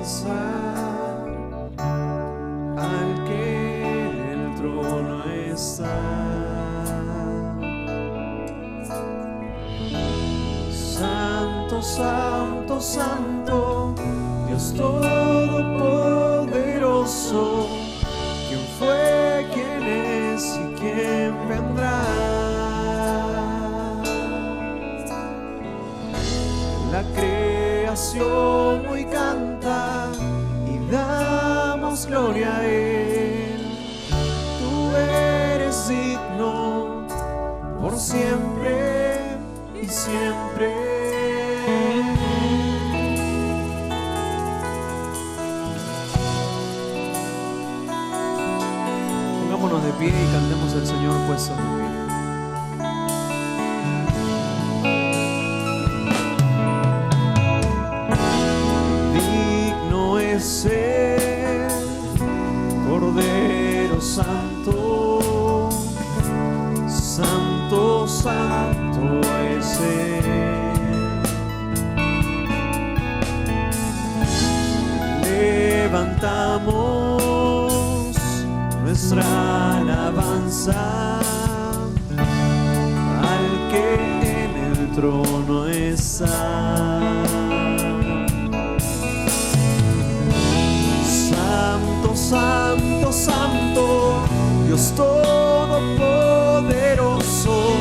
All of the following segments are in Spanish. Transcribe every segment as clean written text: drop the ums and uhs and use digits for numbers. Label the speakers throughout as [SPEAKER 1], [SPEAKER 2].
[SPEAKER 1] alabanza al que en el trono está. Santo, santo, santo, Dios todopoderoso, ¿quién fue, quién es y quién vendrá? La creación hoy canta y damos gloria a Él. Tú eres digno por siempre y siempre. Pongámonos de pie y cantemos al Señor puestos de pie. Es el Cordero Santo, Santo, Santo es Él. Levantamos nuestra alabanza al que en el trono está. Santo, santo, Dios todopoderoso,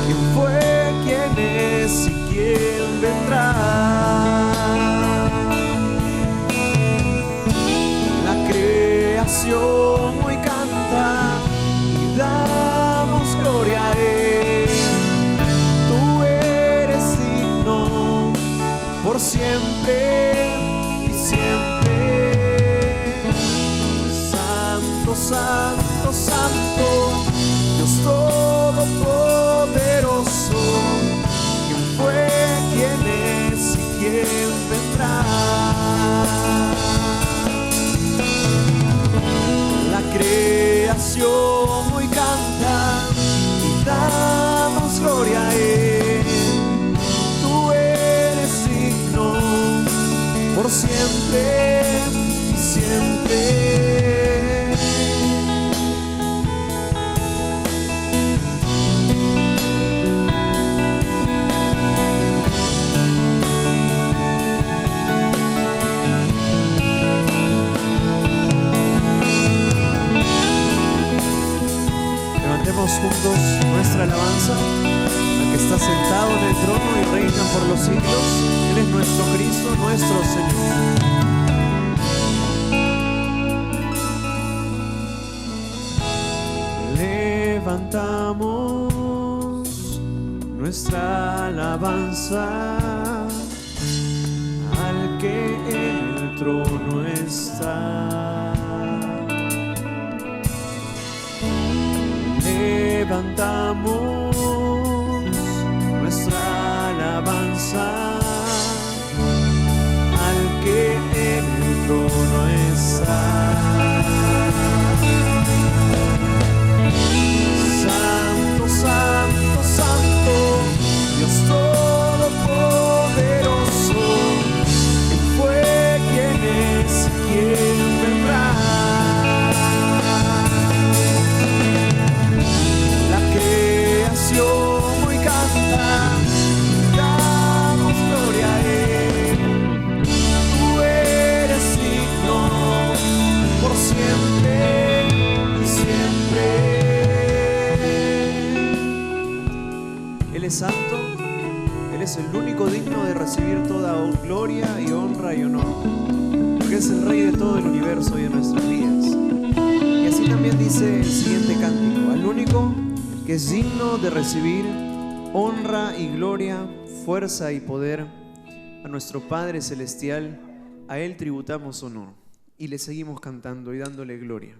[SPEAKER 1] ¿quién fue, quién es y quién vendrá? La creación hoy canta y damos gloria a Él. Tú eres digno por siempre y siempre. Santo, santo, Dios todopoderoso, ¿quién fue, quién es y quién vendrá? La creación hoy canta y damos gloria a Él. Tú eres digno por siempre y siempre. Juntos nuestra alabanza al que está sentado en el trono y reina por los siglos. Él es nuestro Cristo, nuestro Señor. Levantamos nuestra alabanza al que en el trono está. Levantamos nuestra alabanza al que en el trono está. Santo, santo, santo, Dios todopoderoso, ¿quién fue, quién es y quién vendrá? Hoy canta, damos gloria a Él. Tú eres digno por siempre y siempre. Él es santo, Él es el único digno de recibir toda gloria y honra y honor, porque es el Rey de todo el universo y de nuestras vidas. Y así también dice el siguiente cántico: al único que es digno de recibir honra y gloria, fuerza y poder, a nuestro Padre Celestial, a Él tributamos honor. Y le seguimos cantando y dándole gloria.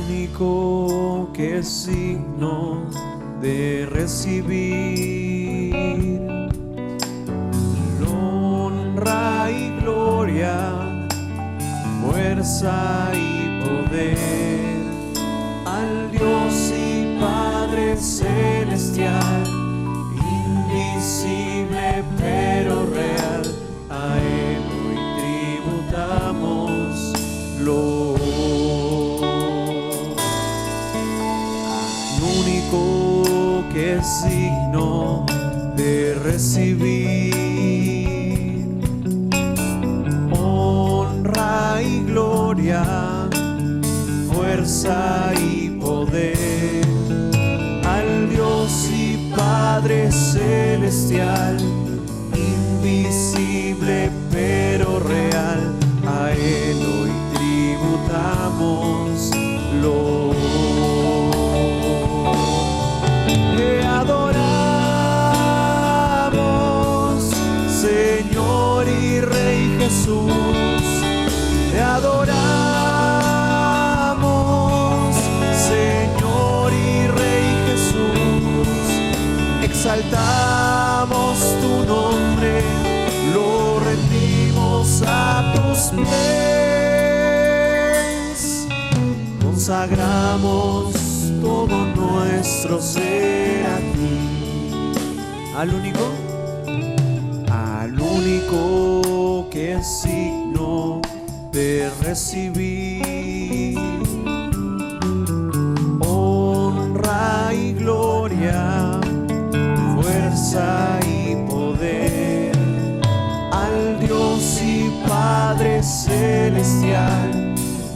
[SPEAKER 1] Único que es digno de recibir honra y gloria, fuerza y poder, al Dios y Padre celestial, invisible pero real, a Él hoy tributamos lo único que es digno de recibir honra y gloria, fuerza y poder, al Dios y Padre celestial, invisible pero real, a Él hoy tributamos lo te adoramos, Señor y Rey Jesús, te adoramos, Señor y Rey Jesús, exaltamos tu nombre, lo rendimos a tus pies, consagramos todo nuestro ser a ti, al único que es digno de recibir honra y gloria, fuerza y poder, al Dios y Padre celestial,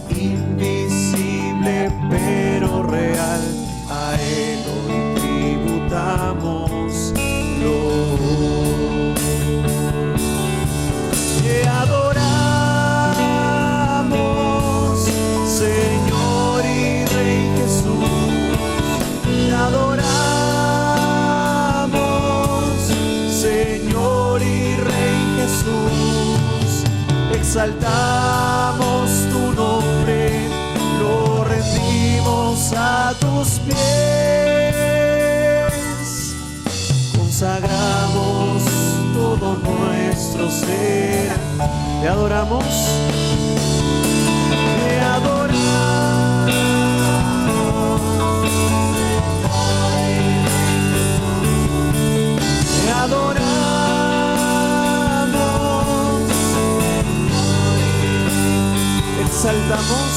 [SPEAKER 1] invisible pero real, a Él hoy tributamos lo te adoramos, Señor y Rey Jesús, te adoramos, Señor y Rey Jesús, exaltamos tu nombre, lo rendimos a tus pies, consagramos todo nuestro ser, te adoramos, te adoramos, te adoramos, exaltamos,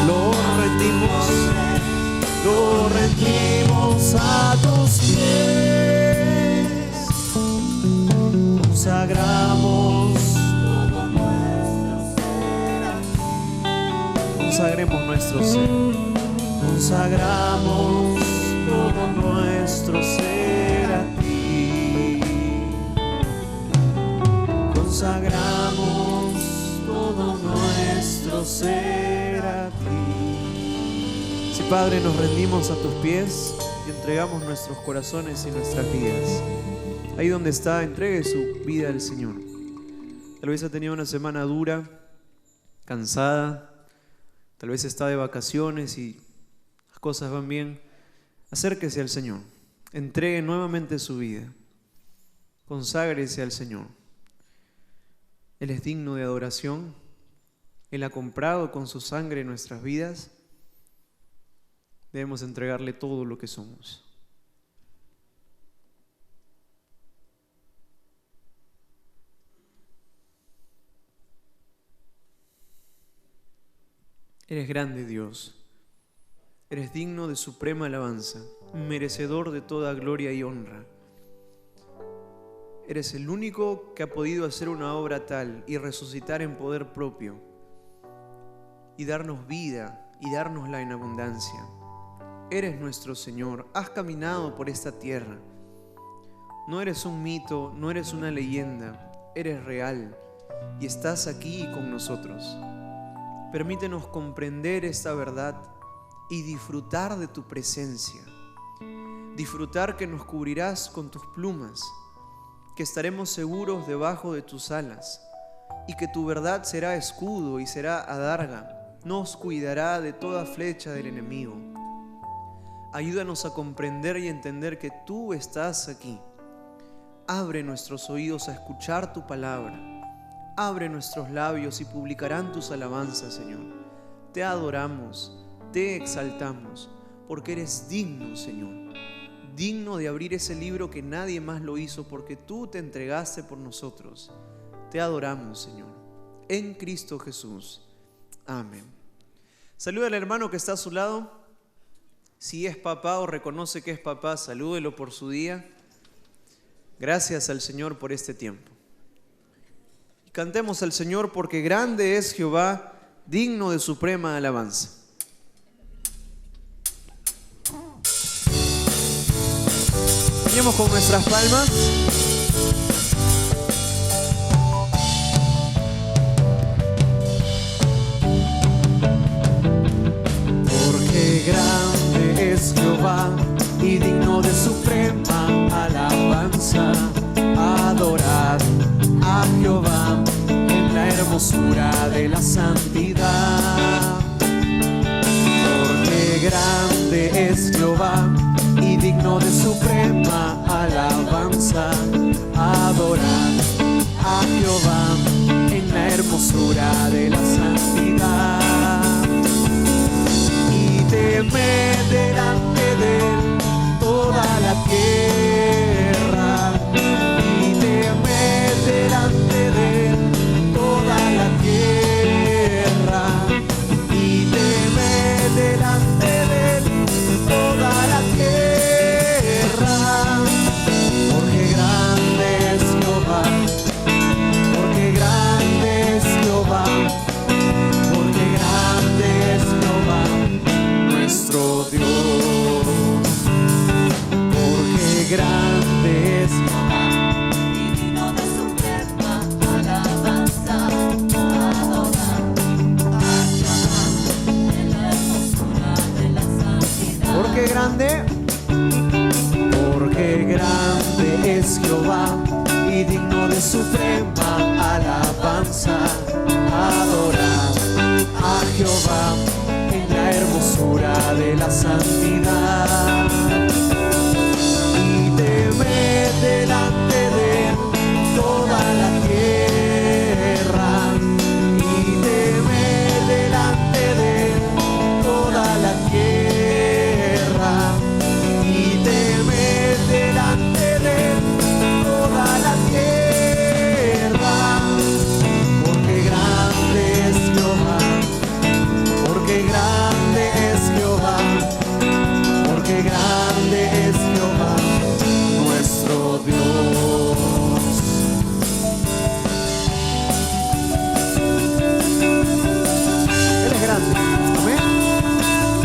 [SPEAKER 1] lo rendimos a tus pies, consagramos todo nuestro ser a ti. Consagremos nuestro ser, consagramos todo nuestro ser a ti, consagramos todo nuestro ser a ti. Sí, Padre, nos rendimos a tus pies y entregamos nuestros corazones y nuestras vidas. Ahí donde está, entregue su vida al Señor. Tal vez ha tenido una semana dura, cansada, tal vez está de vacaciones y las cosas van bien. Acérquese al Señor, entregue nuevamente su vida, conságrese al Señor. Él es digno de adoración, Él ha comprado con su sangre nuestras vidas. Debemos entregarle todo lo que somos. Eres grande, Dios. Eres digno de suprema alabanza, merecedor de toda gloria y honra. Eres el único que ha podido hacer una obra tal y resucitar en poder propio y darnos vida y dárnosla en abundancia. Eres nuestro Señor, has caminado por esta tierra. No eres un mito, no eres una leyenda, eres real y estás aquí con nosotros. Permítenos comprender esta verdad y disfrutar de tu presencia. Disfrutar que nos cubrirás con tus plumas, que estaremos seguros debajo de tus alas y que tu verdad será escudo y será adarga nos cuidará de toda flecha del enemigo. Ayúdanos a comprender y entender que tú estás aquí. Abre nuestros oídos a escuchar tu palabra. Abre nuestros labios y publicarán tus alabanzas, Señor. Te adoramos, te exaltamos, porque eres digno, Señor. Digno de abrir ese libro que nadie más lo hizo, porque tú te entregaste por nosotros. Te adoramos, Señor. En Cristo Jesús. Amén. Saluda al hermano que está a su lado. Si es papá o reconoce que es papá, salúdelo por su día. Gracias al Señor por este tiempo. Y cantemos al Señor, porque grande es Jehová, digno de suprema alabanza. Venimos con nuestras palmas. Porque grande es Jehová y digno de suprema alabanza. Adorad a Jehová en la hermosura de la santidad. Porque grande es Jehová y digno de suprema alabanza. Adorad a Jehová en la hermosura de la santidad. Y temed delante de él toda la tierra. Y temed delante de él toda la tierra. Y temed delante de él toda la tierra. Porque grande es Jehová, porque grande es Jehová, porque grande es Jehová, nuestro Dios. Porque grande es Jehová y digno de suprema alabanza. Adorar a Jehová en la hermosura de la santidad. Porque grande es Jehová y digno de suprema alabanza. Adorar a Jehová en la hermosura de la santidad. Y temed delante de él toda la tierra. Y temed delante de él toda la tierra. Y temed delante de él toda la tierra. Porque grande es Jehová, porque grande es Jehová, porque grande es Jehová, nuestro Dios. Él es grande. Amén.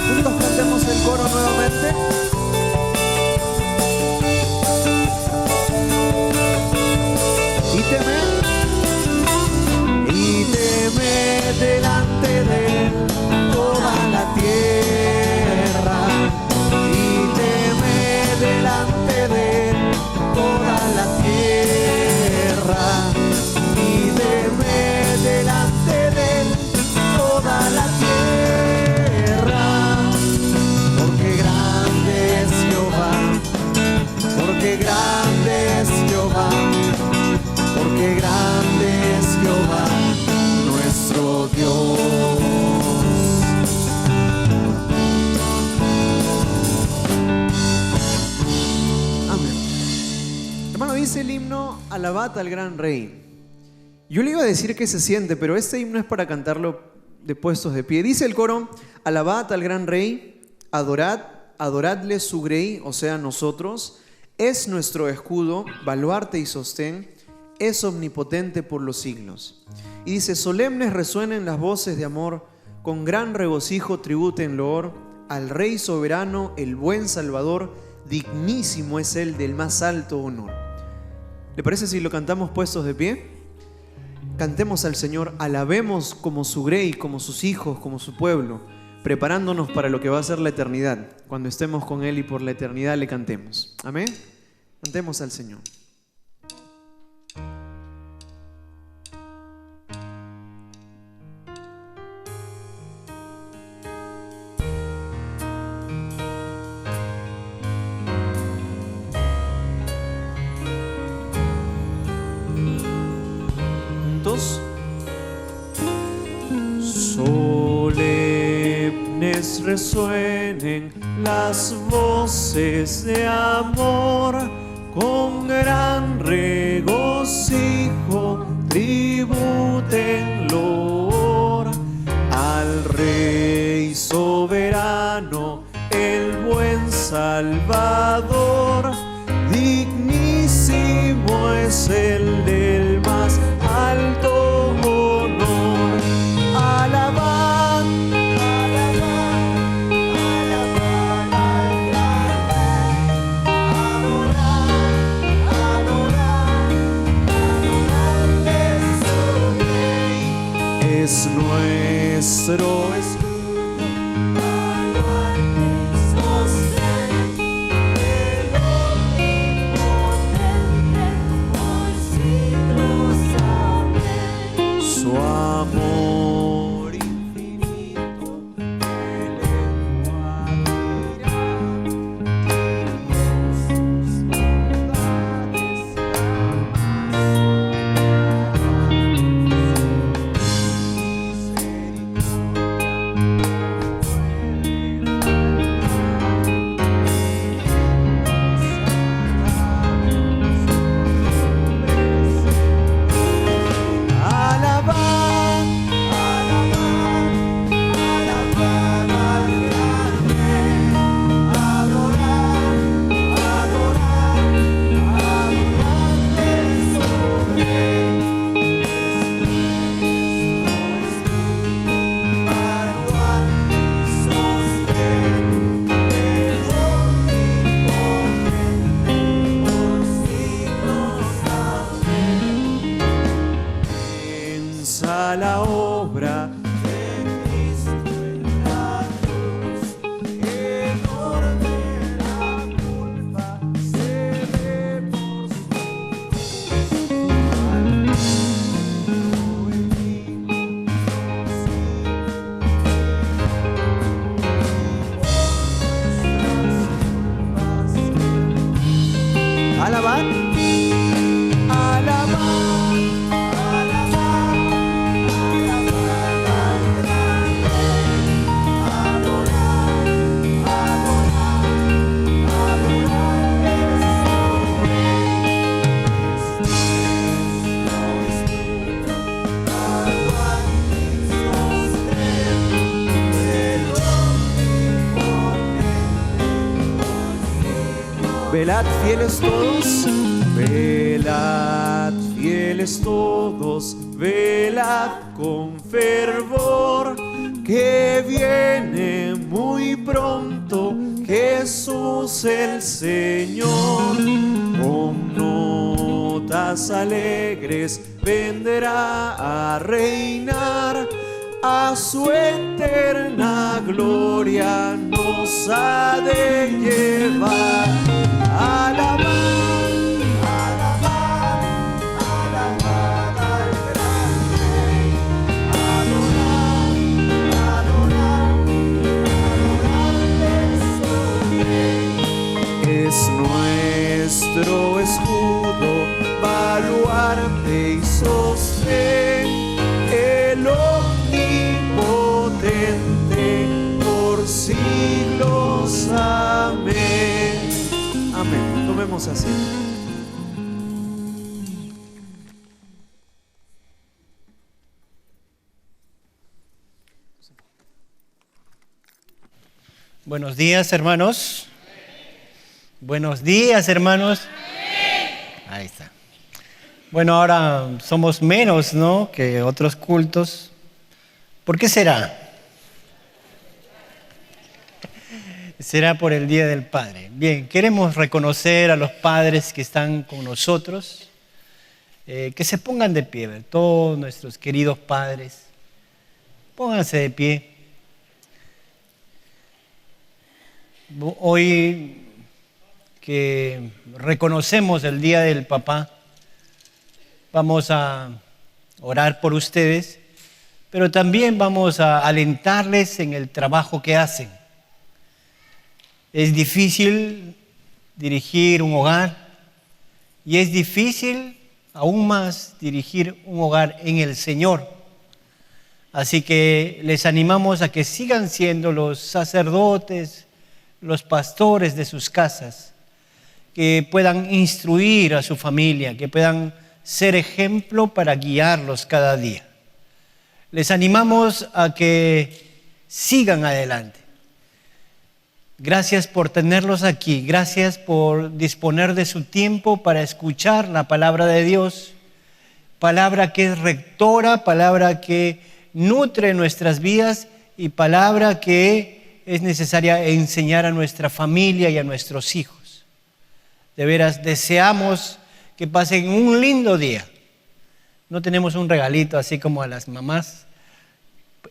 [SPEAKER 1] Juntos cantemos el coro nuevamente. Y temed delante de él toda la tierra. Y temed delante de él toda la tierra. Y temed delante de él toda la tierra. Porque grande es Jehová, porque grande es Jehová, porque grande es Jehová, nuestro Dios. Amén. Hermano, dice el himno, alabad al gran rey. Yo le iba a decir que se siente, pero este himno es para cantarlo de puestos de pie. Dice el coro, alabad al gran rey, adoradle su grey, o sea, nosotros. Es nuestro escudo, baluarte y sostén, es omnipotente por los siglos. Y dice, solemnes resuenen las voces de amor, con gran regocijo tributen loor al Rey soberano, el buen Salvador, dignísimo es él del más alto honor. ¿Le parece si lo cantamos puestos de pie? Cantemos al Señor, alabemos como su grey, como sus hijos, como su pueblo, preparándonos para lo que va a ser la eternidad. Cuando estemos con Él y por la eternidad le cantemos. Amén. Cantemos al Señor. calles resuenen las voces de amor, con gran regocijo tributen loor al Rey soberano, el buen Salvador. Dignísimo es el del más alto honor. Alabad, alabad, alabad al gran Rey. Adorad, adorad, adorad es su Rey. Es nuestro escudo, baluarte y sostén, el omnipotente por siglos. Amén. Su amor infinito de lengua dirá, y sus bondades alabad, alabad, alabad al gran Rey. Adorad, adorad, adorad es su Rey. Baluarte y sostén, el omnipotente por siglos. Amén. Piensa la obra de Cristo en la cruz, el orden de la culpa se ve por su cruz. Al mundo el himno alabad, alabad, alabad, alabad al gran Rey. Adorad, adorad, adorad es su Rey. Es nuestro escudo, baluarte y sostén, el omnipotente por siglos. Velad fieles todos, velad fieles todos, velad con fervor, que viene muy pronto Jesús el Señor. Con notas alegres vendrá a reinar, a su eterna gloria nos ha de llevar. Alabad, alabad, alabad al gran Rey. Adorad, adorad, adorad es su Rey. Es nuestro escudo, baluarte y sostén, el omnipotente por siglos. Amén. Amén. Tomemos asiento.
[SPEAKER 2] Buenos días, hermanos. Buenos días, hermanos. Ahí está. Bueno, ahora somos menos, ¿no?, que otros cultos. ¿Por qué será? Será por el Día del Padre. Bien, queremos reconocer a los padres que están con nosotros. Que se pongan de pie, ¿ver? Todos nuestros queridos padres. Pónganse de pie. Hoy que reconocemos el Día del Papá, vamos a orar por ustedes, pero también vamos a alentarles en el trabajo que hacen. Es difícil dirigir un hogar y es difícil aún más dirigir un hogar en el Señor. Así que les animamos a que sigan siendo los sacerdotes, los pastores de sus casas, que puedan instruir a su familia, que puedan ser ejemplo para guiarlos cada día. Les animamos a que sigan adelante. Gracias por tenerlos aquí, gracias por disponer de su tiempo para escuchar la palabra de Dios, palabra que es rectora, palabra que nutre nuestras vidas y palabra que es necesaria enseñar a nuestra familia y a nuestros hijos. De veras, deseamos que pasen un lindo día. No tenemos un regalito así como a las mamás.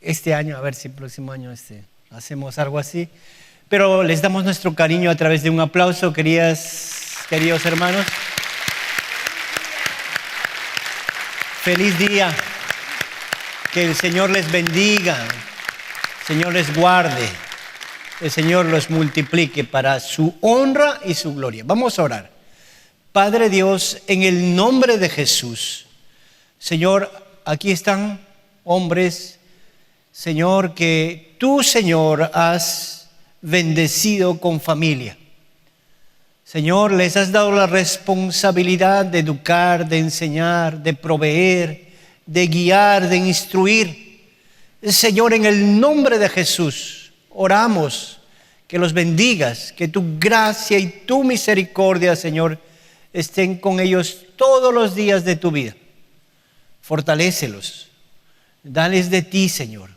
[SPEAKER 2] Este año, a ver si el próximo año hacemos algo así. Pero les damos nuestro cariño a través de un aplauso, queridos hermanos. Feliz día. Que el Señor les bendiga, el Señor les guarde, el Señor los multiplique para su honra y su gloria. Vamos a orar. Padre Dios, en el nombre de Jesús, Señor, aquí están hombres, Señor, que tú, Señor, has bendecido con familia. Señor, les has dado la responsabilidad de educar, de enseñar, de proveer, de guiar, de instruir. Señor, en el nombre de Jesús, oramos que los bendigas, que tu gracia y tu misericordia, Señor, estén con ellos todos los días de tu vida. Fortalécelos, dales de ti, Señor.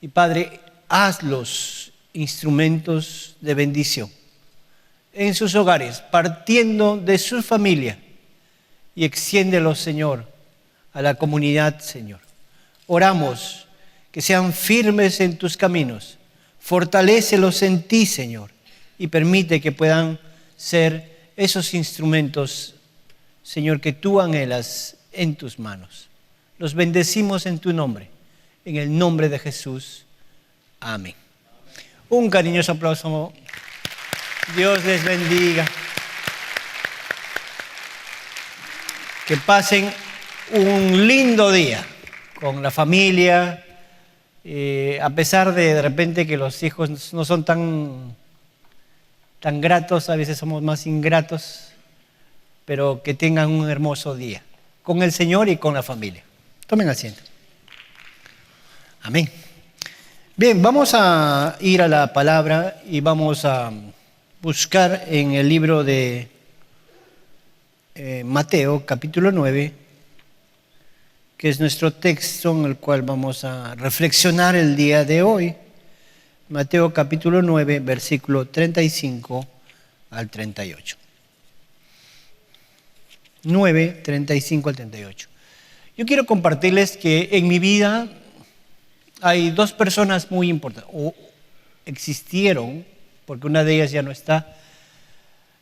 [SPEAKER 2] Y Padre, hazlos instrumentos de bendición en sus hogares, partiendo de su familia, y extiéndelos, Señor, a la comunidad, Señor. Oramos que sean firmes en tus caminos, fortalécelos en ti, Señor, y permite que puedan ser esos instrumentos, Señor, que tú anhelas en tus manos. Los bendecimos en tu nombre, en el nombre de Jesús. Amén. Un cariñoso aplauso. Dios les bendiga. Que pasen un lindo día con la familia, a pesar de repente que los hijos no son tan gratos, a veces somos más ingratos, pero que tengan un hermoso día con el Señor y con la familia. Tomen asiento. Amén. Bien, vamos a ir a la palabra y vamos a buscar en el libro de Mateo, capítulo 9, que es nuestro texto en el cual vamos a reflexionar el día de hoy. Mateo capítulo 9, versículo 35 al 38. 9, 35 al 38. Yo quiero compartirles que en mi vida hay dos personas muy importantes, o existieron, porque una de ellas ya no está.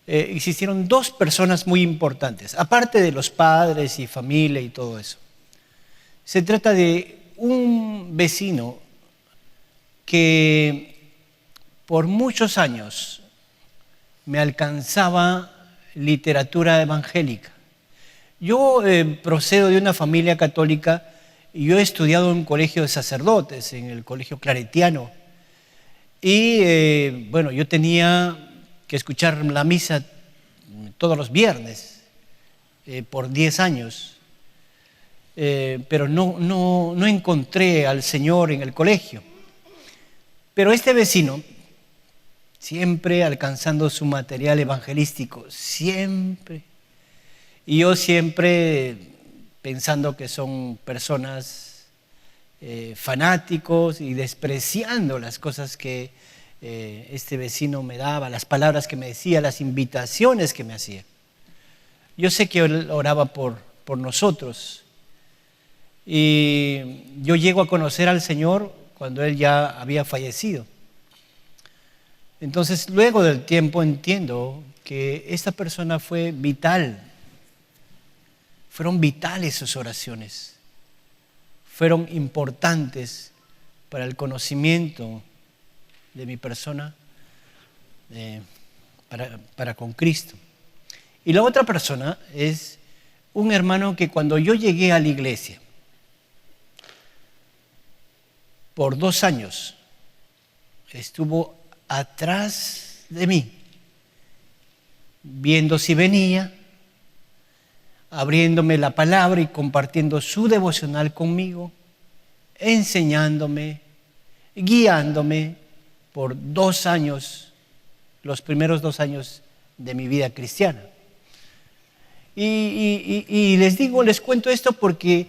[SPEAKER 2] Existieron dos personas muy importantes, aparte de los padres y familia y todo eso. Se trata de un vecino que por muchos años me alcanzaba literatura evangélica. Yo procedo de una familia católica y yo he estudiado en un colegio de sacerdotes, en el colegio claretiano. Y bueno, yo tenía que escuchar la misa todos los viernes por 10 años. Pero no encontré al Señor en el colegio. Pero este vecino, siempre alcanzando su material evangelístico, siempre. Y yo siempre pensando que son personas fanáticos y despreciando las cosas que este vecino me daba, las palabras que me decía, las invitaciones que me hacía. Yo sé que él oraba por nosotros. Y yo llego a conocer al Señor cuando Él ya había fallecido. Entonces, luego del tiempo entiendo que esta persona fue vital. Fueron vitales sus oraciones. Fueron importantes para el conocimiento de mi persona para con Cristo. Y la otra persona es un hermano que cuando yo llegué a la iglesia, por 2 años estuvo atrás de mí, viendo si venía, abriéndome la palabra y compartiendo su devocional conmigo, enseñándome, guiándome por 2 años, los primeros 2 años de mi vida cristiana. Y les cuento esto porque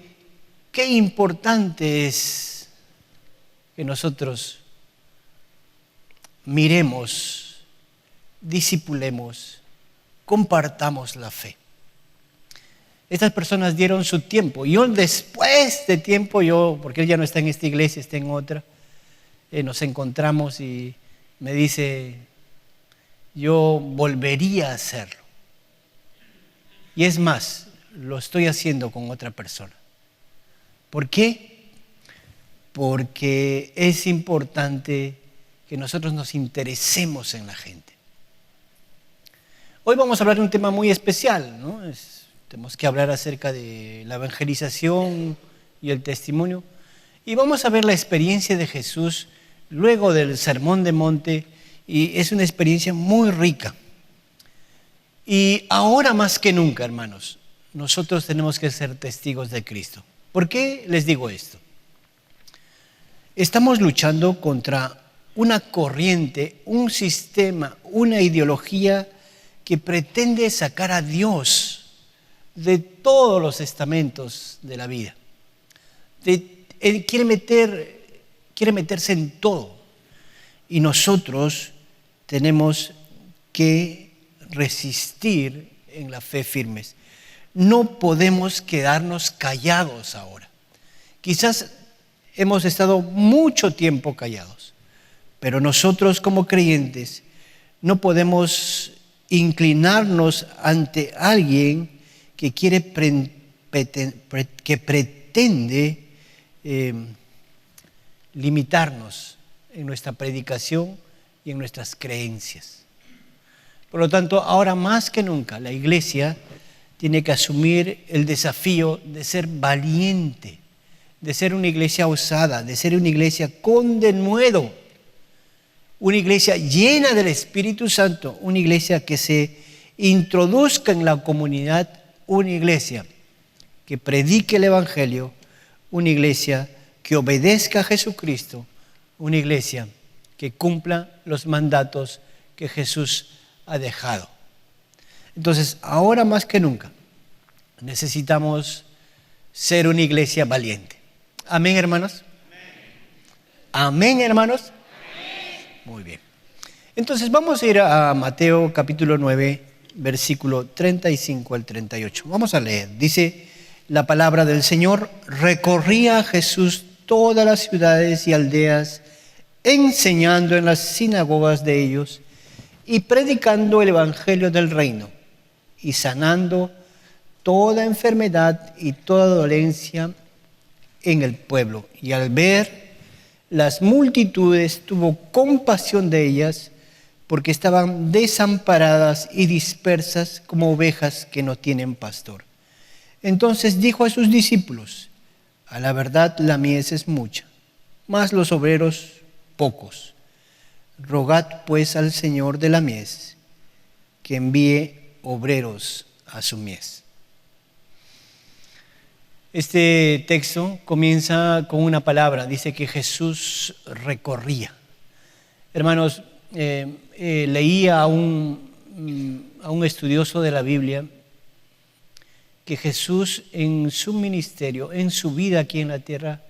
[SPEAKER 2] qué importante es que nosotros miremos, discipulemos, compartamos la fe. Estas personas dieron su tiempo. Yo después de tiempo, porque él ya no está en esta iglesia, está en otra, nos encontramos y me dice, yo volvería a hacerlo. Y es más, lo estoy haciendo con otra persona. ¿Por qué? Porque es importante que nosotros nos interesemos en la gente. Hoy vamos a hablar de un tema muy especial, ¿no? Tenemos que hablar acerca de la evangelización y el testimonio. Y vamos a ver la experiencia de Jesús luego del Sermón de Monte, y es una experiencia muy rica. Y ahora más que nunca, hermanos, nosotros tenemos que ser testigos de Cristo. ¿Por qué les digo esto? Estamos luchando contra una corriente, un sistema, una ideología que pretende sacar a Dios de todos los estamentos de la vida. Quiere meterse en todo. Y nosotros tenemos que resistir en la fe firmes. No podemos quedarnos callados ahora. Quizás hemos estado mucho tiempo callados, pero nosotros como creyentes no podemos inclinarnos ante alguien que pretende limitarnos en nuestra predicación y en nuestras creencias. Por lo tanto, ahora más que nunca, la iglesia tiene que asumir el desafío de ser valiente, de ser una iglesia osada, de ser una iglesia con denuedo, una iglesia llena del Espíritu Santo, una iglesia que se introduzca en la comunidad, una iglesia que predique el Evangelio, una iglesia que obedezca a Jesucristo, una iglesia que cumpla los mandatos que Jesús ha dejado. Entonces, ahora más que nunca, necesitamos ser una iglesia valiente. ¿Amén, hermanos? ¿Amén, hermanos? Amén. Muy bien. Entonces, vamos a ir a Mateo capítulo 9, versículo 35 al 38. Vamos a leer. Dice la palabra del Señor: recorría Jesús todas las ciudades y aldeas, enseñando en las sinagogas de ellos y predicando el evangelio del reino y sanando toda enfermedad y toda dolencia en el pueblo. Y al ver las multitudes tuvo compasión de ellas, porque estaban desamparadas y dispersas como ovejas que no tienen pastor. Entonces dijo a sus discípulos: a la verdad la mies es mucha, mas los obreros pocos. Rogad pues al Señor de la mies que envíe obreros a su mies. Este texto comienza con una palabra, dice que Jesús recorría. Hermanos, leía a un estudioso de la Biblia que Jesús en su ministerio, en su vida aquí en la tierra,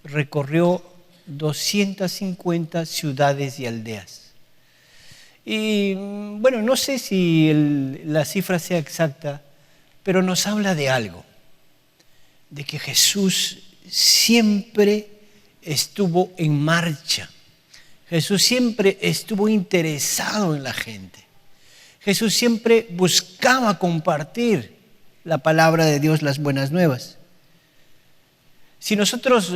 [SPEAKER 2] recorrió 250 ciudades y aldeas. Y bueno, no sé si la cifra sea exacta, pero nos habla de algo, de que Jesús siempre estuvo en marcha. Jesús siempre estuvo interesado en la gente. Jesús siempre buscaba compartir la palabra de Dios, las buenas nuevas. Si nosotros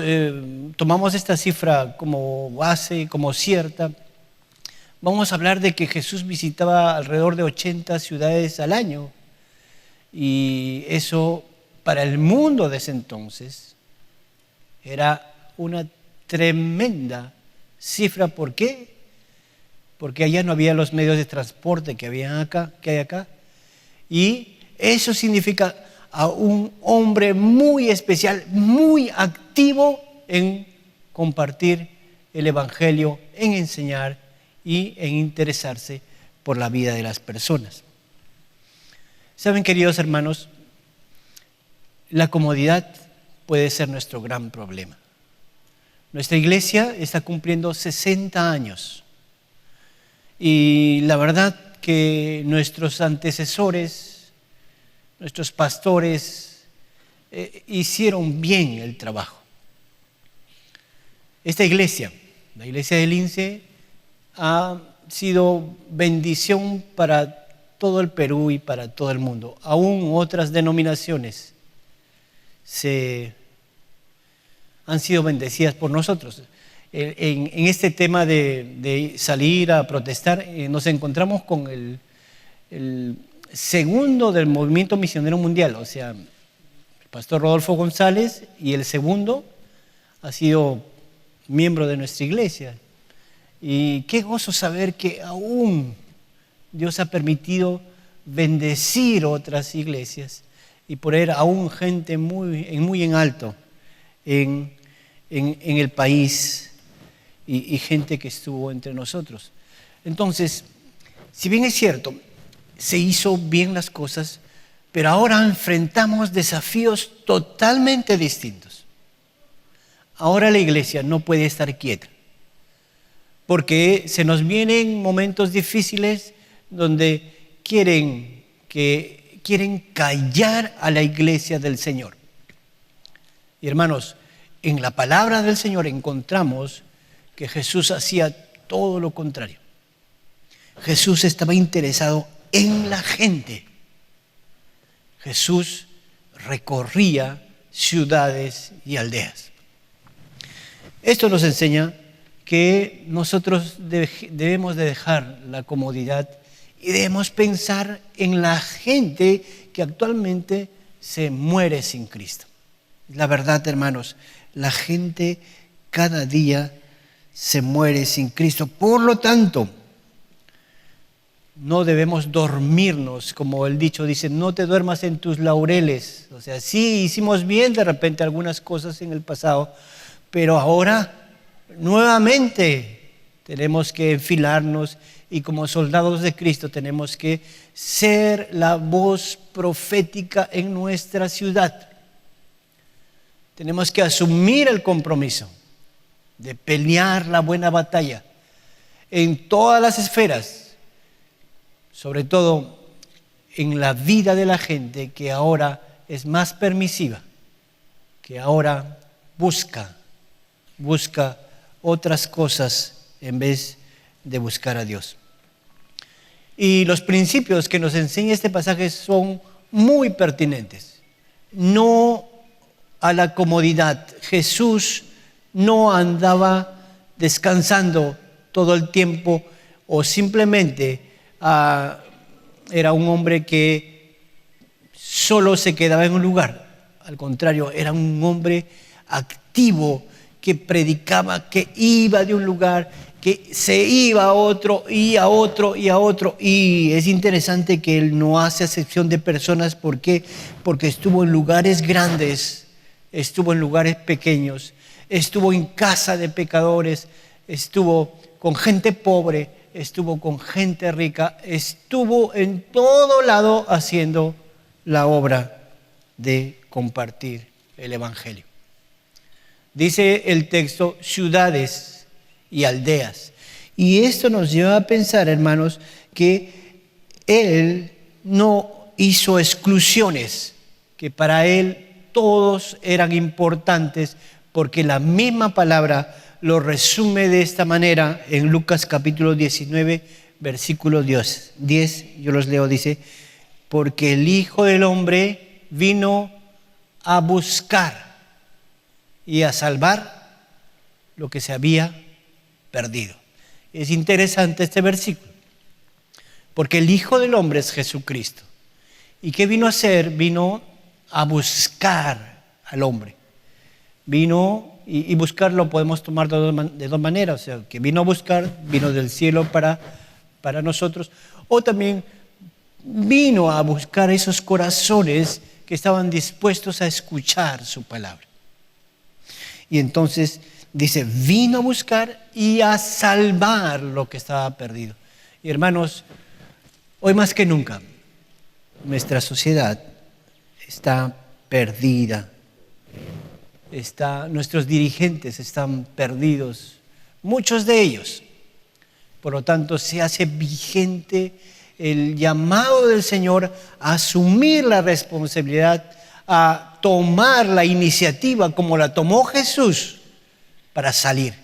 [SPEAKER 2] tomamos esta cifra como base, como cierta, vamos a hablar de que Jesús visitaba alrededor de 80 ciudades al año. Y eso para el mundo de ese entonces era una tremenda cifra. ¿Por qué? Porque allá no había los medios de transporte que hay acá. Y eso significa a un hombre muy especial, muy activo en compartir el Evangelio, en enseñar y en interesarse por la vida de las personas. Saben, queridos hermanos, la comodidad puede ser nuestro gran problema. Nuestra iglesia está cumpliendo 60 años y la verdad que nuestros antecesores, nuestros pastores, hicieron bien el trabajo. Esta iglesia, la iglesia del Lince, ha sido bendición para todo el Perú y para todo el mundo. Aún otras denominaciones han sido bendecidas por nosotros. En este tema de salir a protestar, nos encontramos con el segundo del movimiento misionero mundial, o sea, el pastor Rodolfo González, y el segundo ha sido miembro de nuestra iglesia. Y qué gozo saber que aún Dios ha permitido bendecir otras iglesias y poner aún gente muy en alto en el país y gente que estuvo entre nosotros. Entonces, si bien es cierto, se hizo bien las cosas, pero ahora enfrentamos desafíos totalmente distintos. Ahora la iglesia no puede estar quieta, porque se nos vienen momentos difíciles donde quieren callar a la iglesia del Señor. Y hermanos, en la palabra del Señor encontramos que Jesús hacía todo lo contrario. Jesús estaba interesado en la gente. Jesús recorría ciudades y aldeas. Esto nos enseña que nosotros debemos de dejar la comodidad y debemos pensar en la gente que actualmente se muere sin Cristo. La verdad, hermanos, la gente cada día se muere sin Cristo. Por lo tanto, no debemos dormirnos, como el dicho dice, no te duermas en tus laureles. O sea, sí hicimos bien de repente algunas cosas en el pasado, pero ahora nuevamente tenemos que enfilarnos y como soldados de Cristo tenemos que ser la voz profética en nuestra ciudad. Tenemos que asumir el compromiso de pelear la buena batalla en todas las esferas, sobre todo en la vida de la gente que ahora es más permisiva, que ahora busca otras cosas en vez de buscar a Dios. Y los principios que nos enseña este pasaje son muy pertinentes. No a la comodidad. Jesús no andaba descansando todo el tiempo o simplemente era un hombre que solo se quedaba en un lugar. Al contrario, era un hombre activo que predicaba, que iba de un lugar, que se iba a otro y a otro y a otro. Y es interesante que él no hace acepción de personas. ¿Por qué? Porque estuvo en lugares grandes, estuvo en lugares pequeños, estuvo en casa de pecadores, estuvo con gente pobre, estuvo con gente rica, estuvo en todo lado haciendo la obra de compartir el Evangelio. Dice el texto, ciudades y aldeas. Y esto nos lleva a pensar, hermanos, que él no hizo exclusiones, que para él todos eran importantes, porque la misma palabra lo resume de esta manera en Lucas capítulo 19, versículo 10. Yo los leo, dice, porque el Hijo del Hombre vino a buscar y a salvar lo que se había perdido. Es interesante este versículo, porque el Hijo del Hombre es Jesucristo. ¿Y qué vino a hacer? Vino a buscar al hombre. Vino y buscarlo podemos tomar de dos maneras, o sea, que vino a buscar, vino del cielo para nosotros, o también vino a buscar esos corazones que estaban dispuestos a escuchar su palabra. Y entonces dice, vino a buscar y a salvar lo que estaba perdido. Y hermanos, hoy más que nunca, nuestra sociedad está perdida. Nuestros dirigentes están perdidos, muchos de ellos. Por lo tanto, se hace vigente el llamado del Señor a asumir la responsabilidad, a tomar la iniciativa como la tomó Jesús para salir.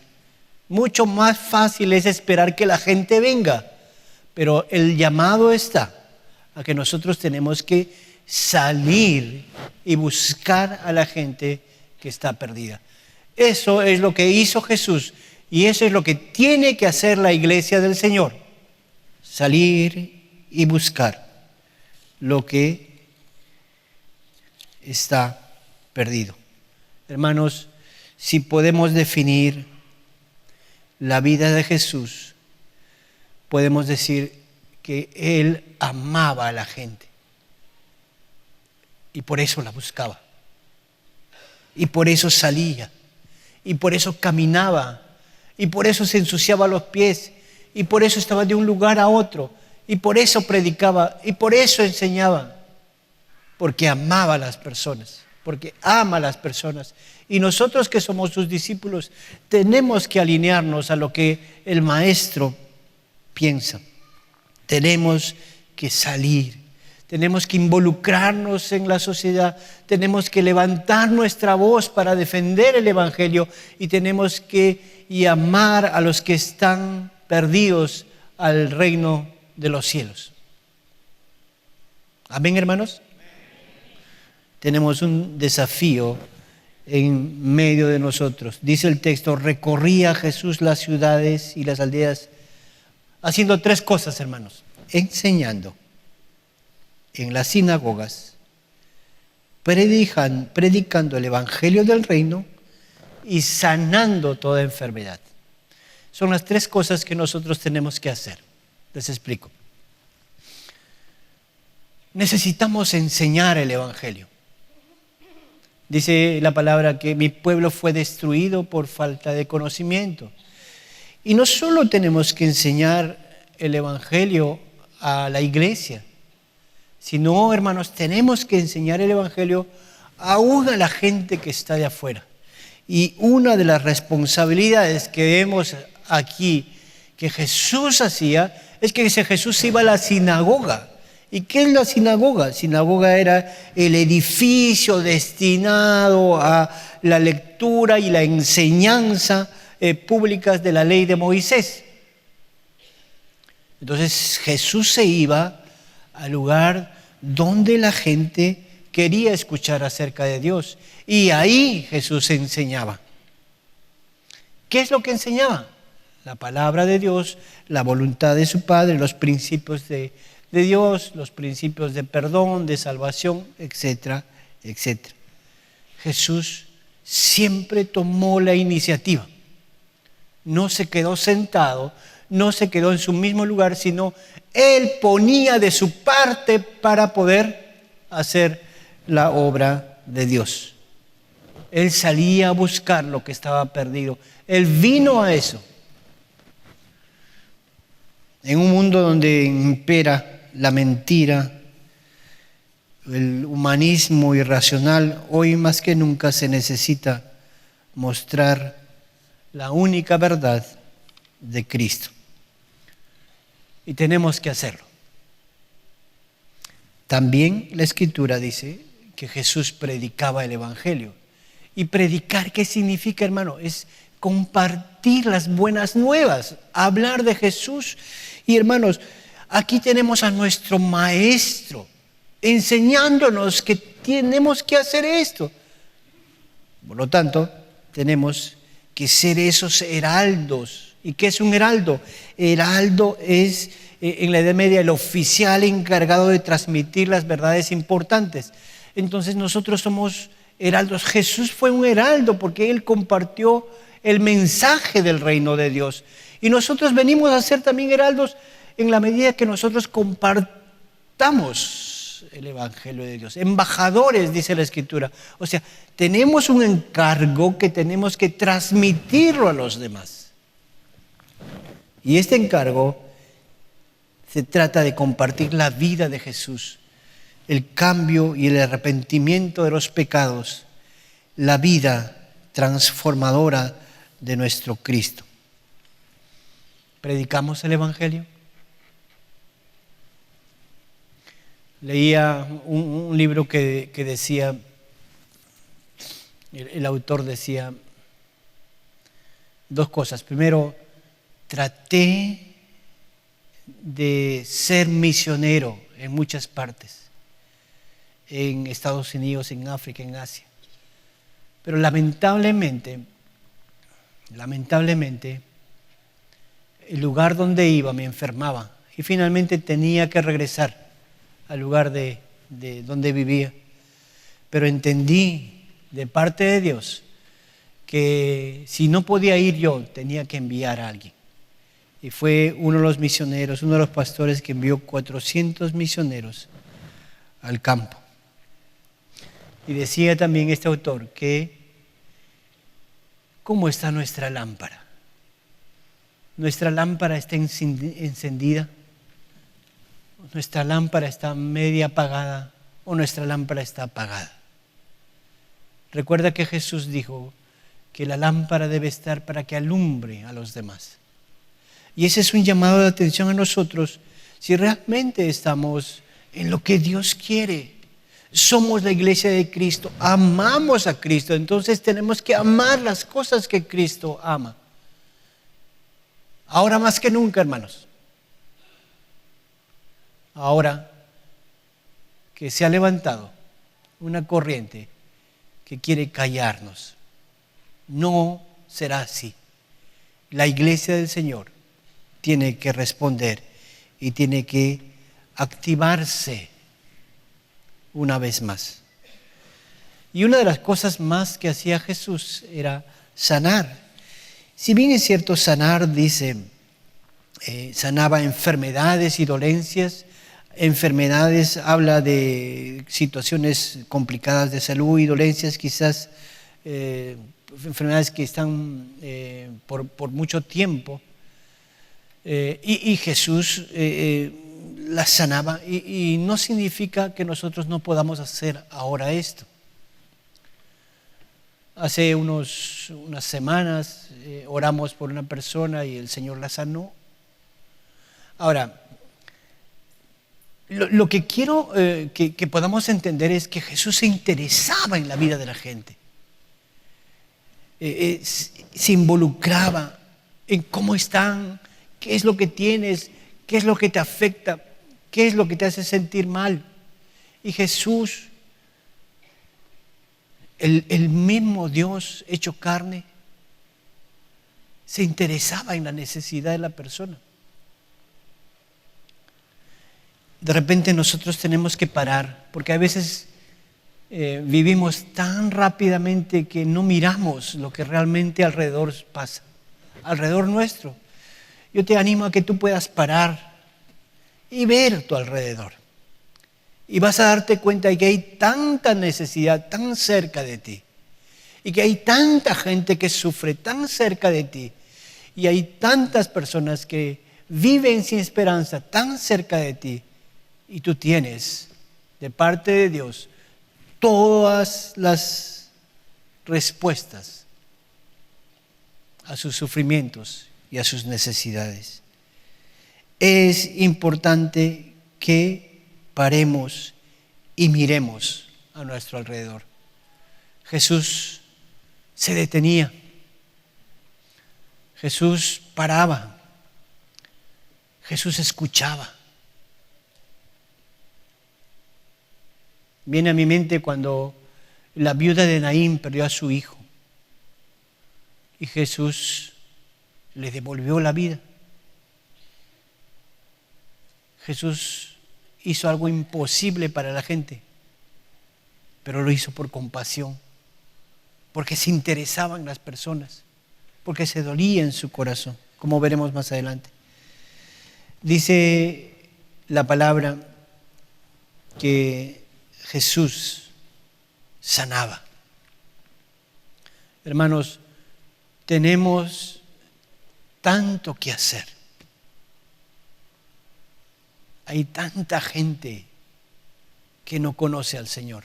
[SPEAKER 2] Mucho más fácil es esperar que la gente venga, pero el llamado está a que nosotros tenemos que salir y buscar a la gente que está perdida. Eso es lo que hizo Jesús y eso es lo que tiene que hacer la iglesia del Señor. Salir y buscar lo que está perdido. Hermanos, si podemos definir la vida de Jesús, podemos decir que Él amaba a la gente y por eso la buscaba. Y por eso salía, y por eso caminaba, y por eso se ensuciaba los pies, y por eso estaba de un lugar a otro, y por eso predicaba, y por eso enseñaba, porque amaba a las personas, porque ama a las personas. Y nosotros que somos sus discípulos tenemos que alinearnos a lo que el Maestro piensa. Tenemos que salir. Tenemos que involucrarnos en la sociedad, tenemos que levantar nuestra voz para defender el Evangelio y tenemos que llamar a los que están perdidos al reino de los cielos. Amén, hermanos. Tenemos un desafío en medio de nosotros. Dice el texto, recorría Jesús las ciudades y las aldeas haciendo tres cosas, hermanos. Enseñando en las sinagogas, predicando el evangelio del reino y sanando toda enfermedad. Son las tres cosas que nosotros tenemos que hacer. Les explico. Necesitamos enseñar el evangelio. Dice la palabra que mi pueblo fue destruido por falta de conocimiento. Y no solo tenemos que enseñar el evangelio a la iglesia, sino, hermanos, tenemos que enseñar el evangelio aún a la gente que está de afuera. Y una de las responsabilidades que vemos aquí que Jesús hacía es que Jesús iba a la sinagoga. ¿Y qué es la sinagoga? Sinagoga era el edificio destinado a la lectura y la enseñanza públicas de la ley de Moisés. Entonces Jesús se iba al lugar donde la gente quería escuchar acerca de Dios. Y ahí Jesús enseñaba. ¿Qué es lo que enseñaba? La palabra de Dios, la voluntad de su Padre, los principios de Dios, los principios de perdón, de salvación, etcétera, etcétera. Jesús siempre tomó la iniciativa. No se quedó sentado, no se quedó en su mismo lugar, sino Él ponía de su parte para poder hacer la obra de Dios. Él salía a buscar lo que estaba perdido. Él vino a eso. En un mundo donde impera la mentira, el humanismo irracional, hoy más que nunca se necesita mostrar la única verdad de Cristo. Y tenemos que hacerlo. También la Escritura dice que Jesús predicaba el Evangelio. ¿Y predicar qué significa, hermano? Es compartir las buenas nuevas, hablar de Jesús. Y hermanos, aquí tenemos a nuestro Maestro enseñándonos que tenemos que hacer esto. Por lo tanto, tenemos que ser esos heraldos. ¿Y qué es un heraldo? Heraldo es, en la Edad Media, el oficial encargado de transmitir las verdades importantes. Entonces nosotros somos heraldos. Jesús fue un heraldo porque Él compartió el mensaje del reino de Dios. Y nosotros venimos a ser también heraldos en la medida que nosotros compartamos el Evangelio de Dios. Embajadores, dice la Escritura. O sea, tenemos un encargo que tenemos que transmitirlo a los demás. Y este encargo se trata de compartir la vida de Jesús, el cambio y el arrepentimiento de los pecados, la vida transformadora de nuestro Cristo. ¿Predicamos el Evangelio? Leía un libro que decía, el autor decía dos cosas. Primero, traté de ser misionero en muchas partes, en Estados Unidos, en África, en Asia. Pero lamentablemente, el lugar donde iba me enfermaba y finalmente tenía que regresar al lugar de donde vivía. Pero entendí de parte de Dios que si no podía ir yo, tenía que enviar a alguien. Y fue uno de los misioneros, uno de los pastores que envió 400 misioneros al campo. Y decía también este autor que ¿cómo está nuestra lámpara? ¿Nuestra lámpara está encendida? ¿Nuestra lámpara está media apagada o nuestra lámpara está apagada? Recuerda que Jesús dijo que la lámpara debe estar para que alumbre a los demás. Y ese es un llamado de atención a nosotros si realmente estamos en lo que Dios quiere. Somos la iglesia de Cristo, amamos a Cristo, entonces tenemos que amar las cosas que Cristo ama. Ahora más que nunca, hermanos. Ahora que se ha levantado una corriente que quiere callarnos, no será así. La iglesia del Señor tiene que responder y tiene que activarse una vez más. Y una de las cosas más que hacía Jesús era sanar. Si bien es cierto, sanar, dice, sanaba enfermedades y dolencias. Enfermedades habla de situaciones complicadas de salud y dolencias, quizás enfermedades que están por mucho tiempo. Y Jesús las sanaba y no significa que nosotros no podamos hacer ahora esto. Hace unas semanas oramos por una persona y el Señor la sanó. Ahora, lo que quiero que podamos entender es que Jesús se interesaba en la vida de la gente. Se involucraba en cómo están, qué es lo que tienes, qué es lo que te afecta, qué es lo que te hace sentir mal. Y Jesús, el mismo Dios hecho carne, se interesaba en la necesidad de la persona. De repente nosotros tenemos que parar, porque a veces vivimos tan rápidamente que no miramos lo que realmente alrededor pasa, alrededor nuestro. Yo te animo a que tú puedas parar y ver tu alrededor. Y vas a darte cuenta de que hay tanta necesidad tan cerca de ti. Y que hay tanta gente que sufre tan cerca de ti. Y hay tantas personas que viven sin esperanza tan cerca de ti. Y tú tienes, de parte de Dios, todas las respuestas a sus sufrimientos y a sus necesidades. Es importante que paremos y miremos a nuestro alrededor. Jesús se detenía. Jesús paraba. Jesús escuchaba. Viene a mi mente cuando la viuda de Naín perdió a su hijo y Jesús le devolvió la vida. Jesús hizo algo imposible para la gente, pero lo hizo por compasión, porque se interesaban las personas, porque se dolía en su corazón, como veremos más adelante. Dice la palabra que Jesús sanaba. Hermanos, tenemos tanto que hacer. Hay tanta gente que no conoce al Señor,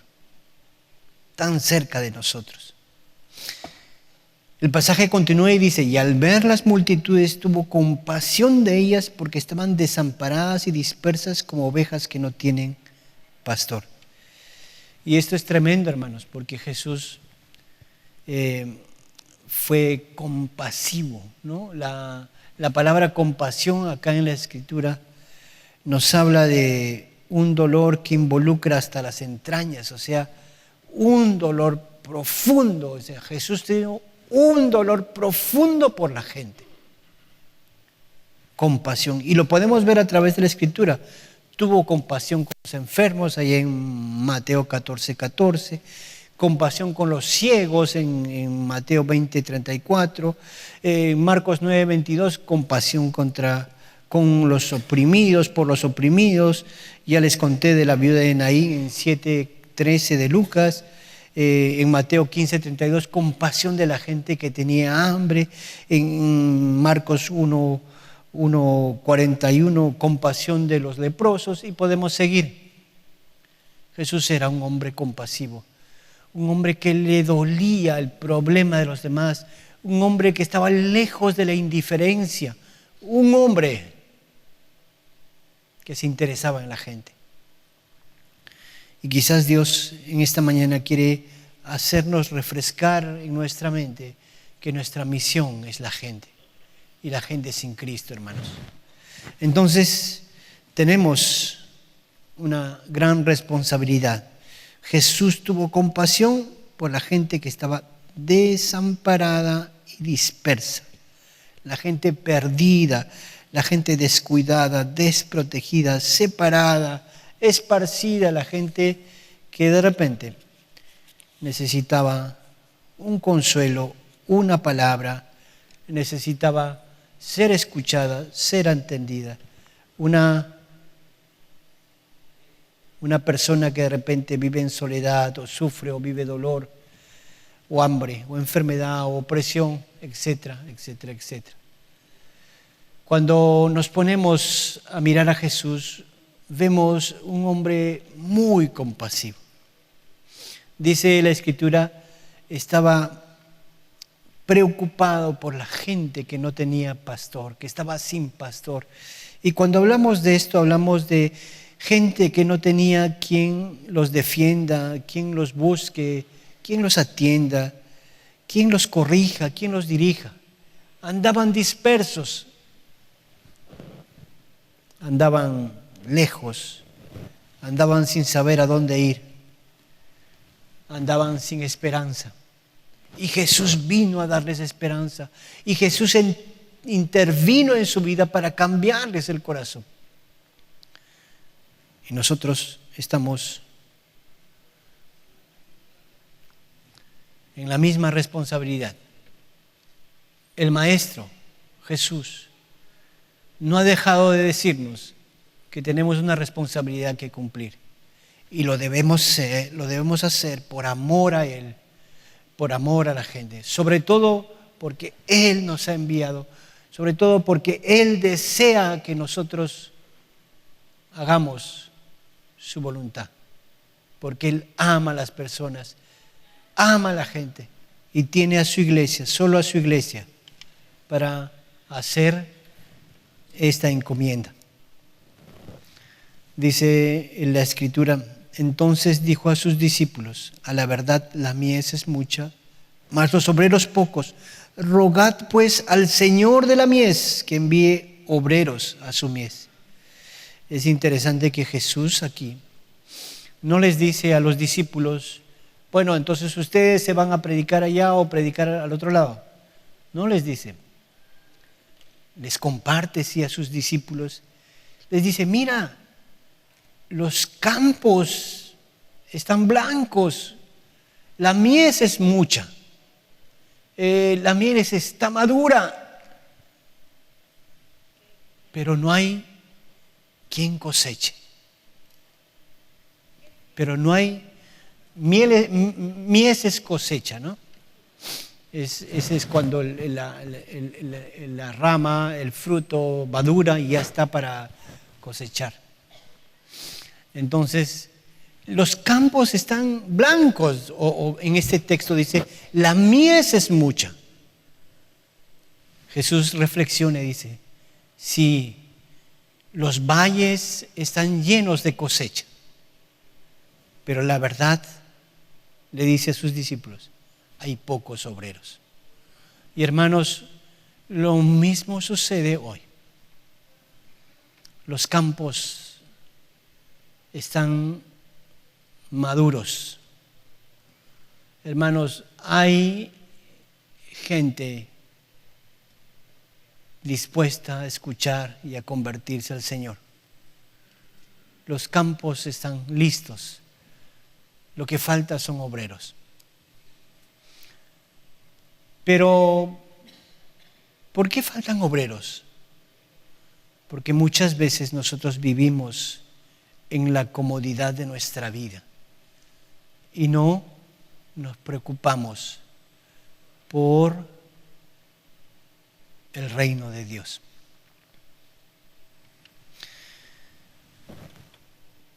[SPEAKER 2] tan cerca de nosotros. El pasaje continúa y dice, y al ver las multitudes tuvo compasión de ellas porque estaban desamparadas y dispersas como ovejas que no tienen pastor. Y esto es tremendo, hermanos, porque Jesús fue compasivo, ¿no? La palabra compasión acá en la Escritura nos habla de un dolor que involucra hasta las entrañas, o sea, un dolor profundo. O sea, Jesús tuvo un dolor profundo por la gente. Compasión. Y lo podemos ver a través de la Escritura. Tuvo compasión con los enfermos, ahí en Mateo 14:14. Compasión con los ciegos en Mateo 20:34. Marcos 9:22, compasión con los oprimidos, por los oprimidos. Ya les conté de la viuda de Naín en 7:13 de Lucas. En Mateo 15:32, compasión de la gente que tenía hambre. En Marcos 1:41, compasión de los leprosos, y podemos seguir. Jesús era un hombre compasivo, un hombre que le dolía el problema de los demás, un hombre que estaba lejos de la indiferencia, un hombre que se interesaba en la gente. Y quizás Dios en esta mañana quiere hacernos refrescar en nuestra mente que nuestra misión es la gente, y la gente sin Cristo, hermanos. Entonces, tenemos una gran responsabilidad. Jesús tuvo compasión por la gente que estaba desamparada y dispersa, la gente perdida, la gente descuidada, desprotegida, separada, esparcida, la gente que de repente necesitaba un consuelo, una palabra, necesitaba ser escuchada, ser entendida. Una persona que de repente vive en soledad o sufre o vive dolor o hambre o enfermedad o opresión, etcétera, etcétera, etcétera. Cuando nos ponemos a mirar a Jesús, vemos un hombre muy compasivo. Dice la Escritura, estaba preocupado por la gente que no tenía pastor, que estaba sin pastor. Y cuando hablamos de esto, hablamos de gente que no tenía quien los defienda, quien los busque, quien los atienda, quien los corrija, quien los dirija. Andaban dispersos, andaban lejos, andaban sin saber a dónde ir, andaban sin esperanza. Y Jesús vino a darles esperanza. Y Jesús intervino en su vida para cambiarles el corazón. Y nosotros estamos en la misma responsabilidad. El Maestro, Jesús, no ha dejado de decirnos que tenemos una responsabilidad que cumplir. Y lo debemos hacer por amor a Él, por amor a la gente. Sobre todo porque Él nos ha enviado, sobre todo porque Él desea que nosotros hagamos su voluntad. Porque Él ama a las personas, ama a la gente y tiene a su iglesia, solo a su iglesia, para hacer esta encomienda. Dice en la Escritura, entonces dijo a sus discípulos, a la verdad la mies es mucha, mas los obreros pocos. Rogad pues al Señor de la mies que envíe obreros a su mies. Es interesante que Jesús aquí no les dice a los discípulos, bueno, entonces ustedes se van a predicar allá o predicar al otro lado. No les dice. Les comparte sí a sus discípulos. Les dice, mira, los campos están blancos, la mies es mucha, la mies está madura, pero no hay quien coseche. Pero no hay mies es cosecha, ¿no? Ese es cuando la rama, el fruto madura y ya está para cosechar. Entonces, los campos están blancos, o en este texto dice, la mies es mucha. Jesús reflexiona y dice, si los valles están llenos de cosecha, pero la verdad, le dice a sus discípulos, hay pocos obreros. Y hermanos, lo mismo sucede hoy. Los campos están maduros. Hermanos, hay gente dispuesta a escuchar y a convertirse al Señor. Los campos están listos. Lo que falta son obreros. Pero, ¿por qué faltan obreros? Porque muchas veces nosotros vivimos en la comodidad de nuestra vida y no nos preocupamos por el reino de Dios.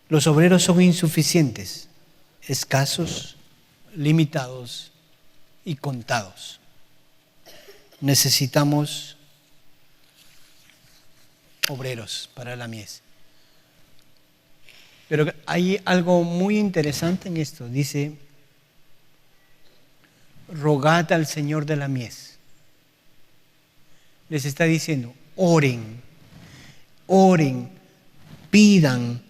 [SPEAKER 2] Los obreros son insuficientes, escasos, limitados y contados. Necesitamos obreros para la mies. Pero hay algo muy interesante en esto. Dice, rogad al Señor de la mies. Les está diciendo, oren, pidan,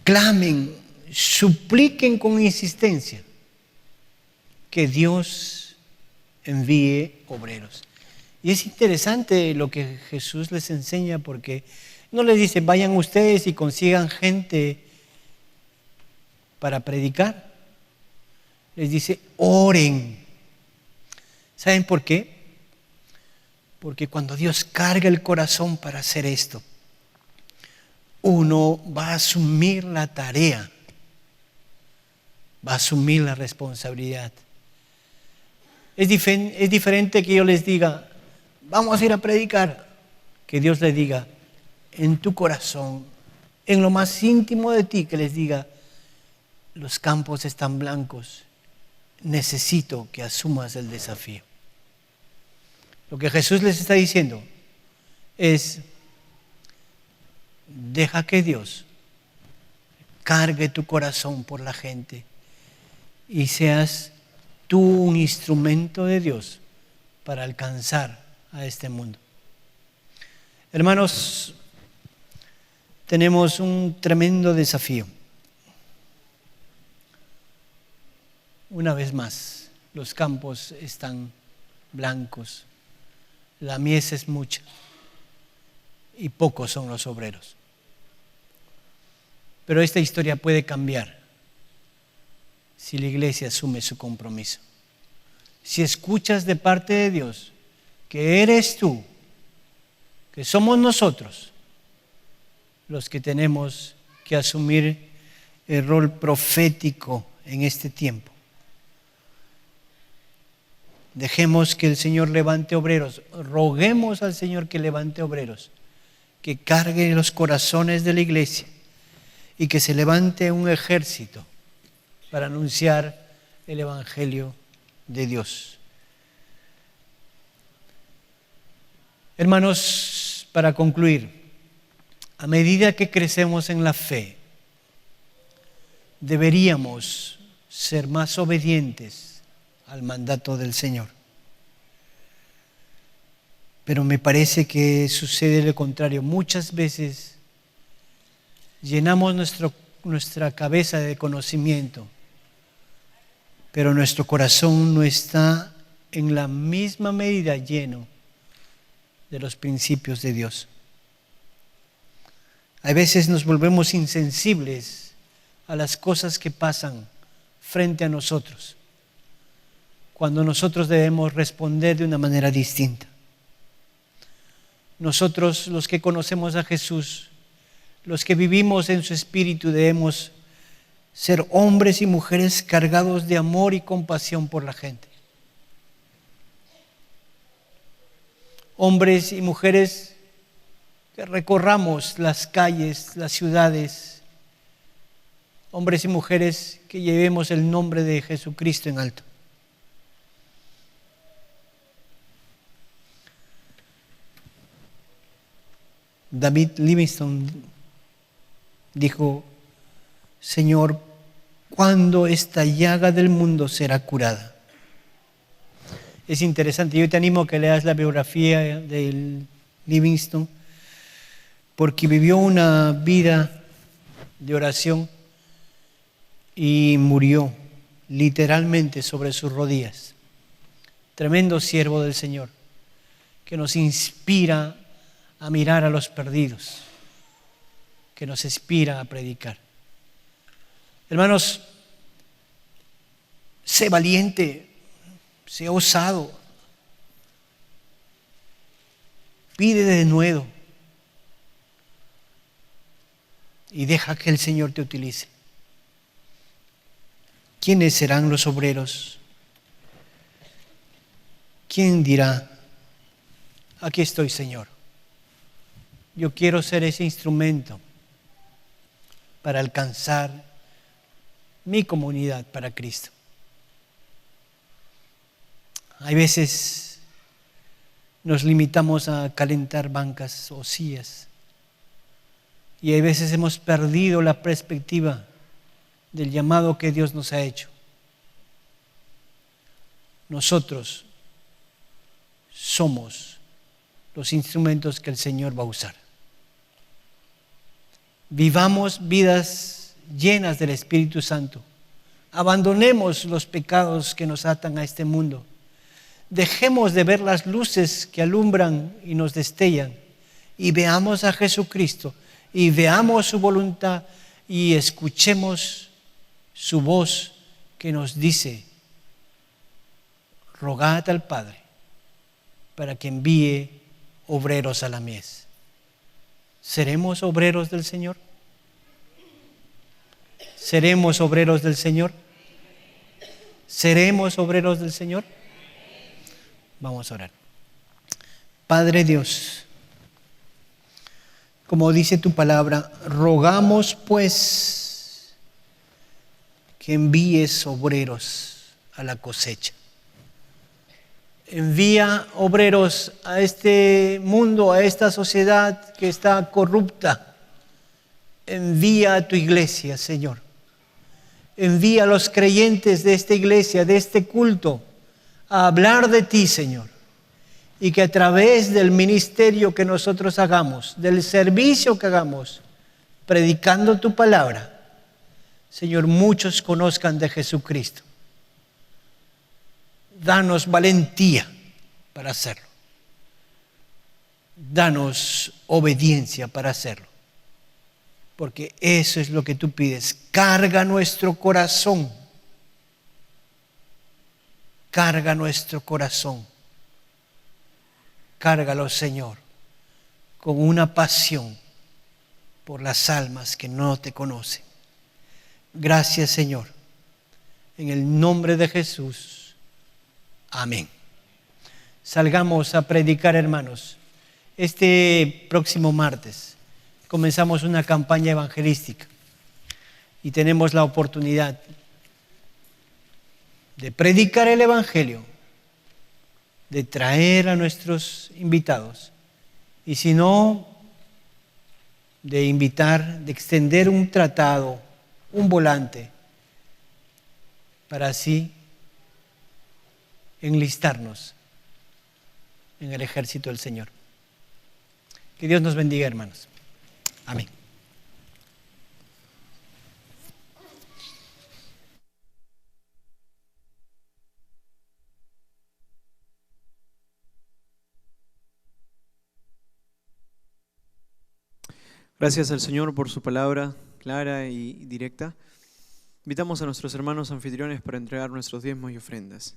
[SPEAKER 2] clamen, supliquen con insistencia que Dios envíe obreros. Y es interesante lo que Jesús les enseña, porque no les dice, vayan ustedes y consigan gente para predicar. Les dice, oren. ¿Saben por qué? Porque cuando Dios carga el corazón para hacer esto, uno va a asumir la tarea, va a asumir la responsabilidad. Es diferente que yo les diga, vamos a ir a predicar, que Dios les diga en tu corazón, en lo más íntimo de ti, que les diga, los campos están blancos, necesito que asumas el desafío. Lo que Jesús les está diciendo es, deja que Dios cargue tu corazón por la gente y seas tú un instrumento de Dios para alcanzar a este mundo. Hermanos, tenemos un tremendo desafío. Una vez más, los campos están blancos, la mies es mucha y pocos son los obreros. Pero esta historia puede cambiar si la iglesia asume su compromiso. Si escuchas de parte de Dios que eres tú, que somos nosotros los que tenemos que asumir el rol profético en este tiempo. Dejemos que el Señor levante obreros, roguemos al Señor que levante obreros, que cargue los corazones de la iglesia y que se levante un ejército para anunciar el Evangelio de Dios. Hermanos, para concluir, a medida que crecemos en la fe, deberíamos ser más obedientes al mandato del Señor. Pero me parece que sucede lo contrario. Muchas veces llenamos nuestra cabeza de conocimiento, pero nuestro corazón no está en la misma medida lleno de los principios de Dios. A veces nos volvemos insensibles a las cosas que pasan frente a nosotros. cuando nosotros debemos responder de una manera distinta. Nosotros, los que conocemos a Jesús, los que vivimos en su Espíritu, debemos ser hombres y mujeres cargados de amor y compasión por la gente. Hombres y mujeres que recorramos las calles, las ciudades. Hombres y mujeres que llevemos el nombre de Jesucristo en alto. David Livingstone dijo: Señor, ¿cuándo esta llaga del mundo será curada? Es interesante, yo te animo a que leas la biografía de Livingstone, porque vivió una vida de oración y murió literalmente sobre sus rodillas. Tremendo siervo del Señor, que nos inspira a mirar a los perdidos, que nos inspira a predicar. Hermanos, sé valiente, sé osado, pide de nuevo y deja que el Señor te utilice. ¿Quiénes serán los obreros? ¿Quién dirá: aquí estoy, Señor? Yo quiero ser ese instrumento para alcanzar mi comunidad para Cristo. Hay veces nos limitamos a calentar bancas o sillas y hay veces hemos perdido la perspectiva del llamado que Dios nos ha hecho. Nosotros somos los instrumentos que el Señor va a usar. Vivamos vidas llenas del Espíritu Santo. Abandonemos los pecados que nos atan a este mundo. Dejemos de ver las luces que alumbran y nos destellan y veamos a Jesucristo y veamos su voluntad y escuchemos su voz que nos dice: rogad al Padre para que envíe obreros a la mies. ¿Seremos obreros del Señor? ¿Seremos obreros del Señor? ¿Seremos obreros del Señor? Vamos a orar. Padre Dios, como dice tu palabra, rogamos pues que envíes obreros a la cosecha. Envía obreros a este mundo, a esta sociedad que está corrupta. Envía a tu iglesia, Señor. Envía a los creyentes de esta iglesia, de este culto, a hablar de ti, Señor. Y que a través del ministerio que nosotros hagamos, del servicio que hagamos, predicando tu palabra, Señor, muchos conozcan de Jesucristo. Danos valentía para hacerlo. Danos obediencia para hacerlo. Porque eso es lo que tú pides. Carga nuestro corazón. Carga nuestro corazón. Cárgalo, Señor, con una pasión por las almas que no te conocen. Gracias, Señor. En el nombre de Jesús. Amén. Salgamos a predicar, hermanos. Este próximo martes comenzamos una campaña evangelística y tenemos la oportunidad de predicar el Evangelio, de traer a nuestros invitados y si no, de invitar, de extender un tratado, un volante, para así enlistarnos en el ejército del Señor. Que Dios nos bendiga, hermanos. Amén.
[SPEAKER 1] Gracias al Señor por su palabra clara y directa. Invitamos a nuestros hermanos anfitriones para entregar nuestros diezmos y ofrendas.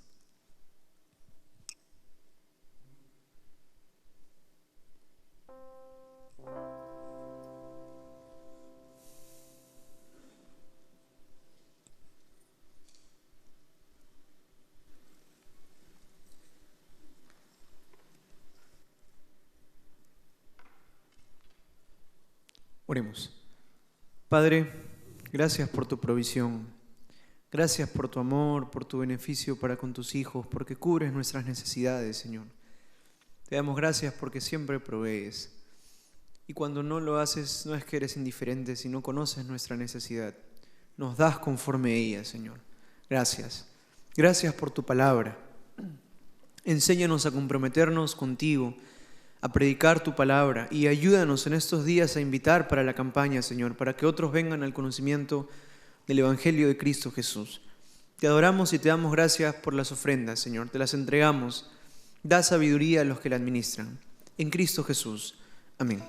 [SPEAKER 1] Oremos. Padre, gracias por tu provisión. Gracias por tu amor, por tu beneficio para con tus hijos, porque cubres nuestras necesidades, Señor. Te damos gracias porque siempre provees. Y cuando no lo haces, no es que eres indiferente, sino conoces nuestra necesidad. Nos das conforme a ella, Señor. Gracias. Gracias por tu palabra. Enséñanos a comprometernos contigo, a predicar tu palabra, y ayúdanos en estos días a invitar para la campaña, Señor, para que otros vengan al conocimiento del Evangelio de Cristo Jesús. Te adoramos y te damos gracias por las ofrendas, Señor. Te las entregamos. Da sabiduría a los que la administran. En Cristo Jesús. Amén.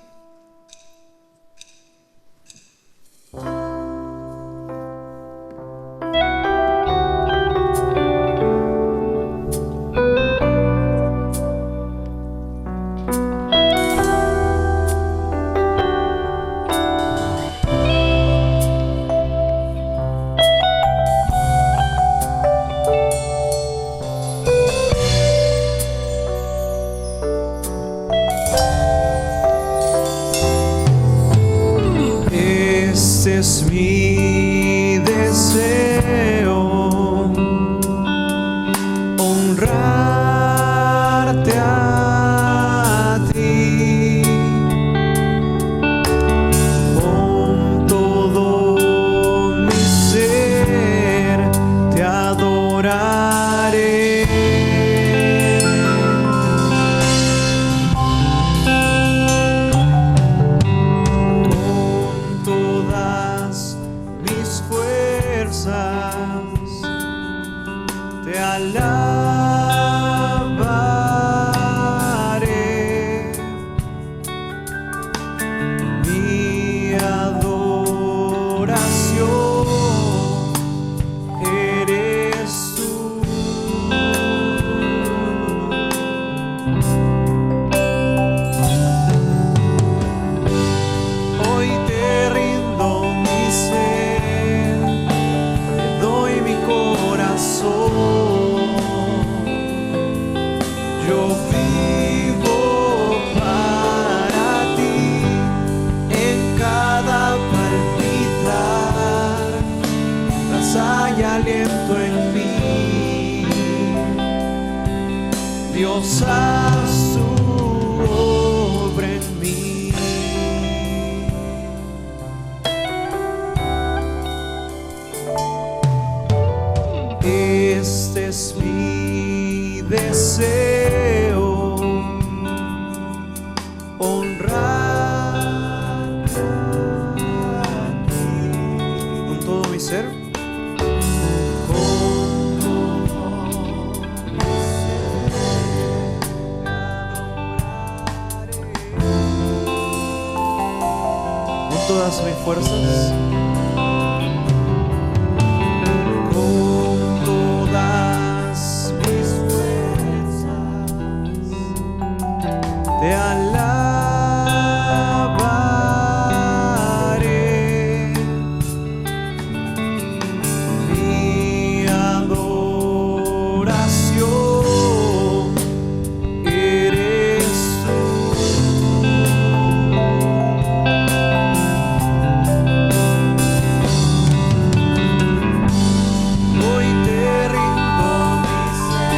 [SPEAKER 1] Este es mi deseo, honrarte a ti, con todo mi ser te adoraré. Te alabaré, mi adoración eres tú. Hoy te rindo mi ser, te doy mi corazón. Yo vivo para ti, en cada palpitar, mientras hay aliento en mí. Dios, haz tu obra en mí. Este es mi deseo, honrarte a ti, con todo mi ser, con todo mi ser te adoraré, con todas mis fuerzas. Te alabaré, mi adoración eres tú. Hoy te rindo mi ser,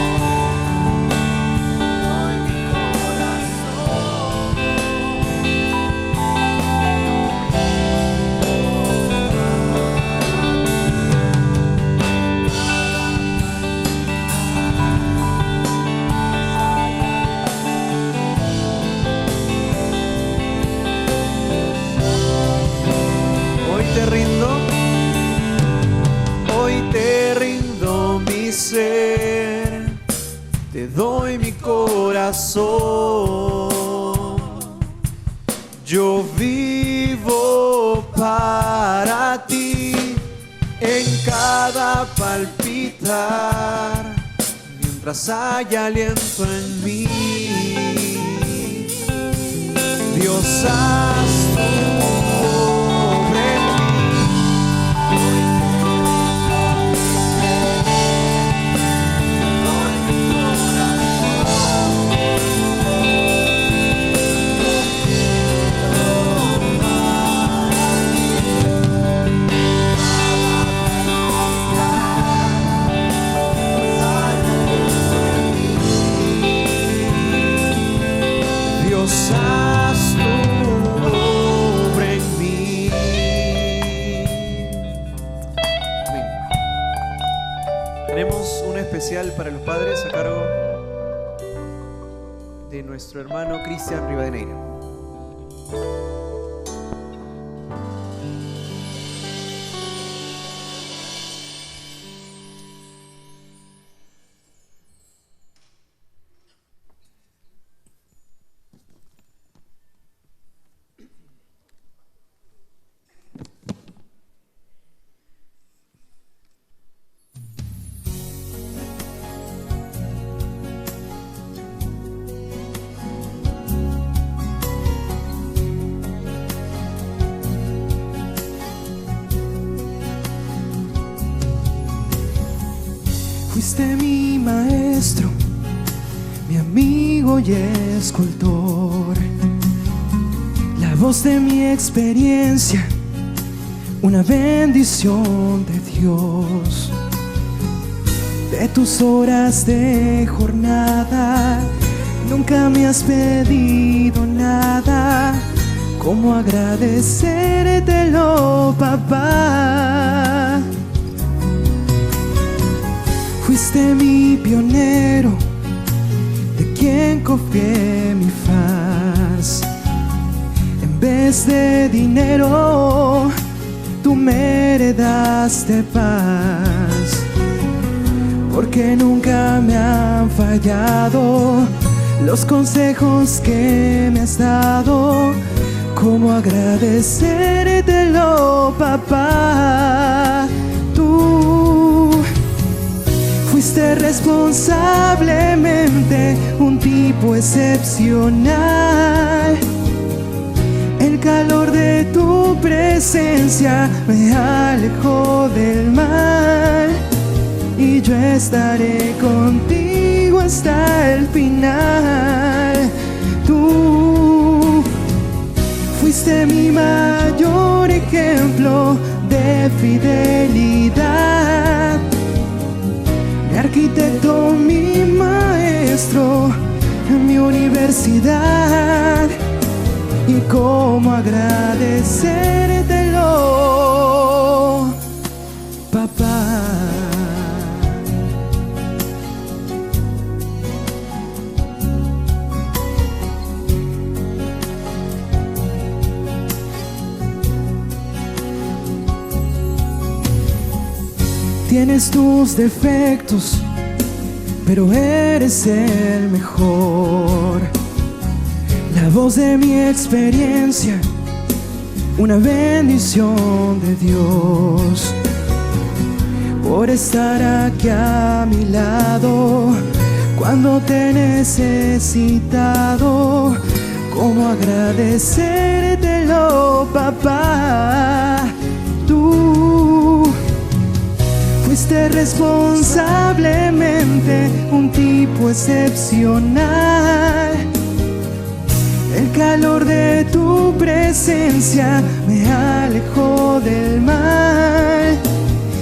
[SPEAKER 1] doy mi Hoy te rindo mi ser, te doy mi corazón. Yo vivo para ti, en cada palpitar, mientras haya aliento en mí. Dios, haz tu obra en mí. especial para los padres a cargo de nuestro hermano Cristian Rivadeneira.
[SPEAKER 3] Fuiste mi maestro, mi amigo y escultor, la voz de mi experiencia, una bendición de Dios. De tus horas de jornada, nunca me has pedido nada. ¿Cómo agradecértelo, papá? Fuiste mi pionero, de quien confié mi faz. En vez de dinero, tú me heredaste paz. Porque nunca me han fallado los consejos que me has dado. ¿Cómo agradecértelo, papá? Tú fuiste responsablemente un tipo excepcional. El calor de tu presencia me alejó del mal. Y yo estaré contigo hasta el final. Tú fuiste mi mayor ejemplo de fidelidad. Mi arquitecto, mi maestro, mi universidad. Y cómo agradecértelo, papá. Tienes tus defectos, pero eres el mejor. La voz de mi experiencia, una bendición de Dios. Por estar aquí a mi lado, cuando te he necesitado. ¿Cómo agradecértelo, papá? Tú fuiste responsablemente un tipo excepcional. El calor de tu presencia me alejó del mal.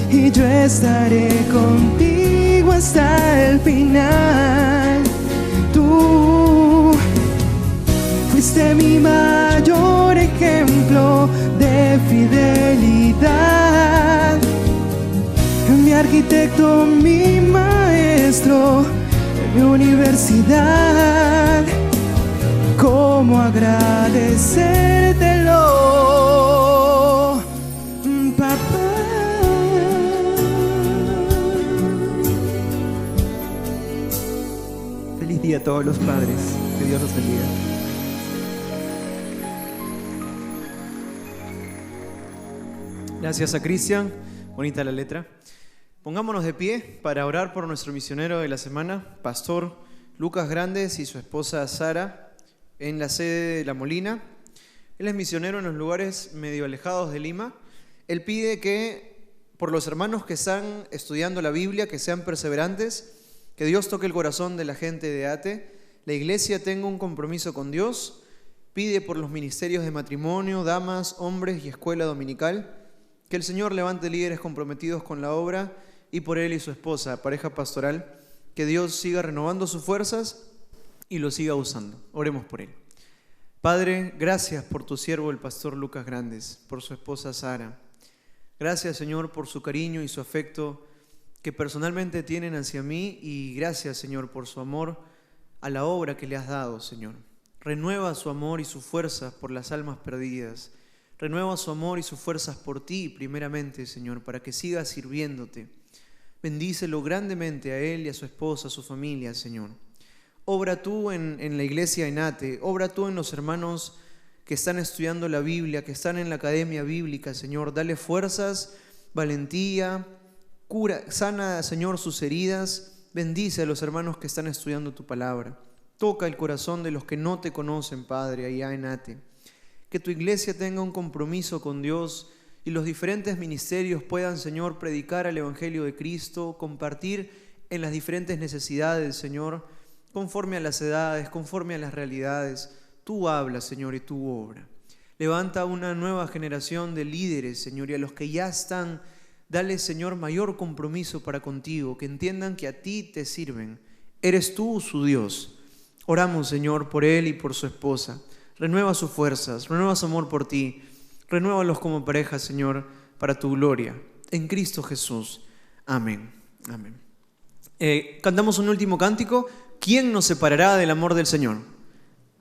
[SPEAKER 3] Y yo estaré contigo hasta el final. Tú fuiste mi mayor ejemplo de fidelidad. Mi arquitecto, mi maestro, mi universidad. ¿Cómo agradecértelo, papá?
[SPEAKER 1] Feliz día a todos los padres. Que Dios los bendiga. Gracias a Cristian. Bonita la letra. Pongámonos de pie para orar por nuestro misionero de la semana, Pastor Lucas Grandes y su esposa Sara, en la sede de La Molina. Él es misionero en los lugares medio alejados de Lima. Él pide que, por los hermanos que están estudiando la Biblia, que sean perseverantes, que Dios toque el corazón de la gente de ATE, la iglesia tenga un compromiso con Dios. Pide por los ministerios de matrimonio, damas, hombres y escuela dominical, que el Señor levante líderes comprometidos con la obra, y por él y su esposa, pareja pastoral, que Dios siga renovando sus fuerzas y lo siga usando. Oremos por él. Padre, gracias por tu siervo el pastor Lucas Grandes, por su esposa Sara. Gracias, Señor, por su cariño y su afecto que personalmente tienen hacia mí, y gracias, Señor, por su amor a la obra que le has dado, Señor. Renueva su amor y sus fuerzas por las almas perdidas. Renueva su amor y sus fuerzas por ti, primeramente, Señor, para que siga sirviéndote. Bendícelo grandemente a él y a su esposa, a su familia, Señor. Obra tú en la iglesia Enate, obra tú en los hermanos que están estudiando la Biblia, que están en la academia bíblica, Señor. Dale fuerzas, valentía, cura, sana, Señor, sus heridas. Bendice a los hermanos que están estudiando tu palabra. Toca el corazón de los que no te conocen, Padre, allá en Ate. Que tu iglesia tenga un compromiso con Dios y los diferentes ministerios puedan, Señor, predicar el Evangelio de Cristo, compartir en las diferentes necesidades, Señor, conforme a las edades, conforme a las realidades. Tú hablas, Señor, y tú obra. Levanta una nueva generación de líderes, Señor, y a los que ya están, dale, Señor, mayor compromiso para contigo, que entiendan que a ti te sirven. Eres tú su Dios. Oramos, Señor, por él y por su esposa. Renueva sus fuerzas, renueva su amor por ti. Renuévalos como pareja, Señor, para tu gloria. En Cristo Jesús. Amén. Amén. Cantamos un último cántico. ¿Quién nos separará del amor del Señor?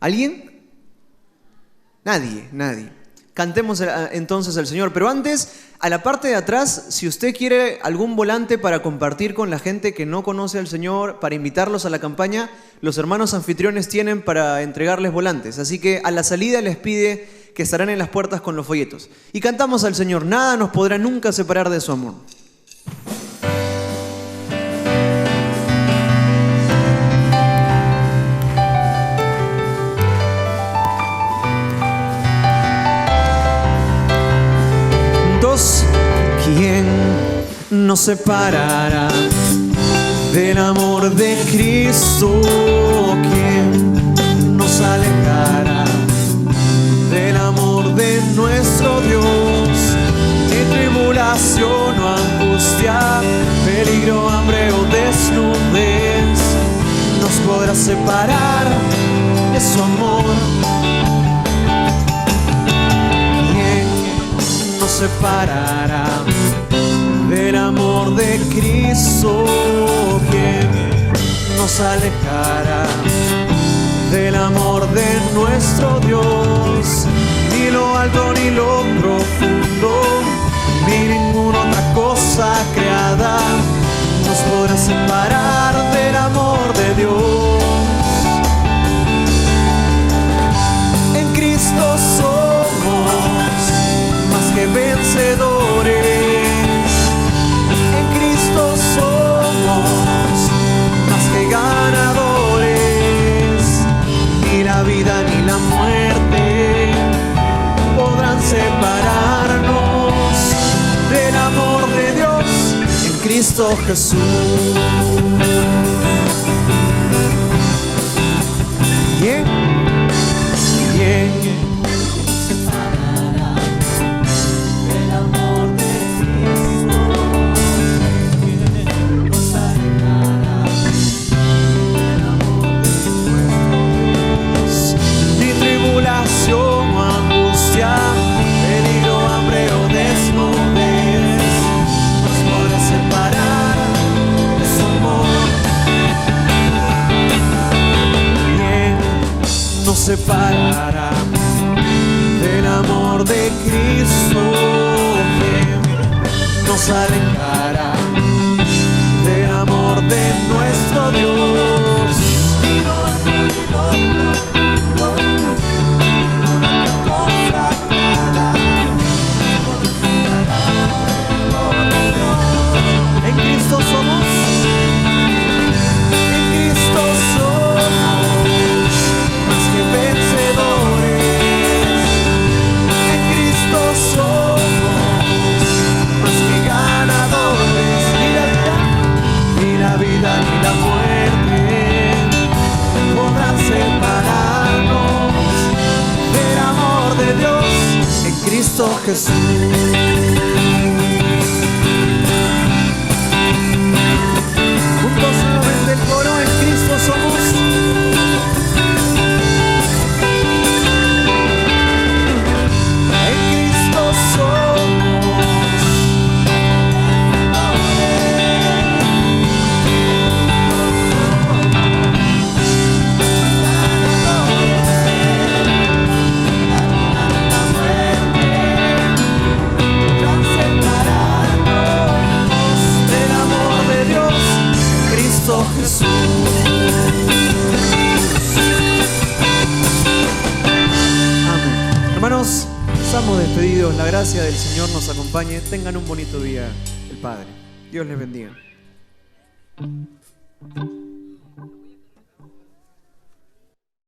[SPEAKER 1] ¿Alguien? Nadie. Cantemos entonces al Señor. Pero antes, a la parte de atrás, si usted quiere algún volante para compartir con la gente que no conoce al Señor, para invitarlos a la campaña, los hermanos anfitriones tienen para entregarles volantes. Así que a la salida les pide que estarán en las puertas con los folletos. Y cantamos al Señor. Nada nos podrá nunca separar de su amor. ¿Quién nos separará del amor de Cristo? ¿Quién nos alejará del amor de nuestro Dios? En tribulación o angustia, peligro, hambre o desnudez, nos podrá separar de su amor. Separará del amor de Cristo, quien nos alejará del amor de nuestro Dios. Ni lo alto ni lo profundo, ni ninguna otra cosa creada nos podrá separar del amor de Dios. En Cristo somos que vencedores, en Cristo somos más que ganadores, ni la vida ni la muerte podrán separarnos del amor de Dios en Cristo Jesús. Bien. Angustia, peligro, hambre o desnudez, nos podrá separar de su amor. ¿Quién nos separará del amor de Cristo? ¿Quién nos alejará del amor de nuestro Dios? En Cristo somos, más que vencedores. En Cristo somos más que ganadores. Ni la vida ni la muerte podrán separarnos del amor de Dios en Cristo Jesús. Solamente el coro, en Cristo somos. En Cristo somos.
[SPEAKER 3] oh Jesús.
[SPEAKER 1] Amén. Hermanos, estamos despedidos. La gracia del Señor nos acompañe. Tengan un bonito día, el Padre. Dios les bendiga.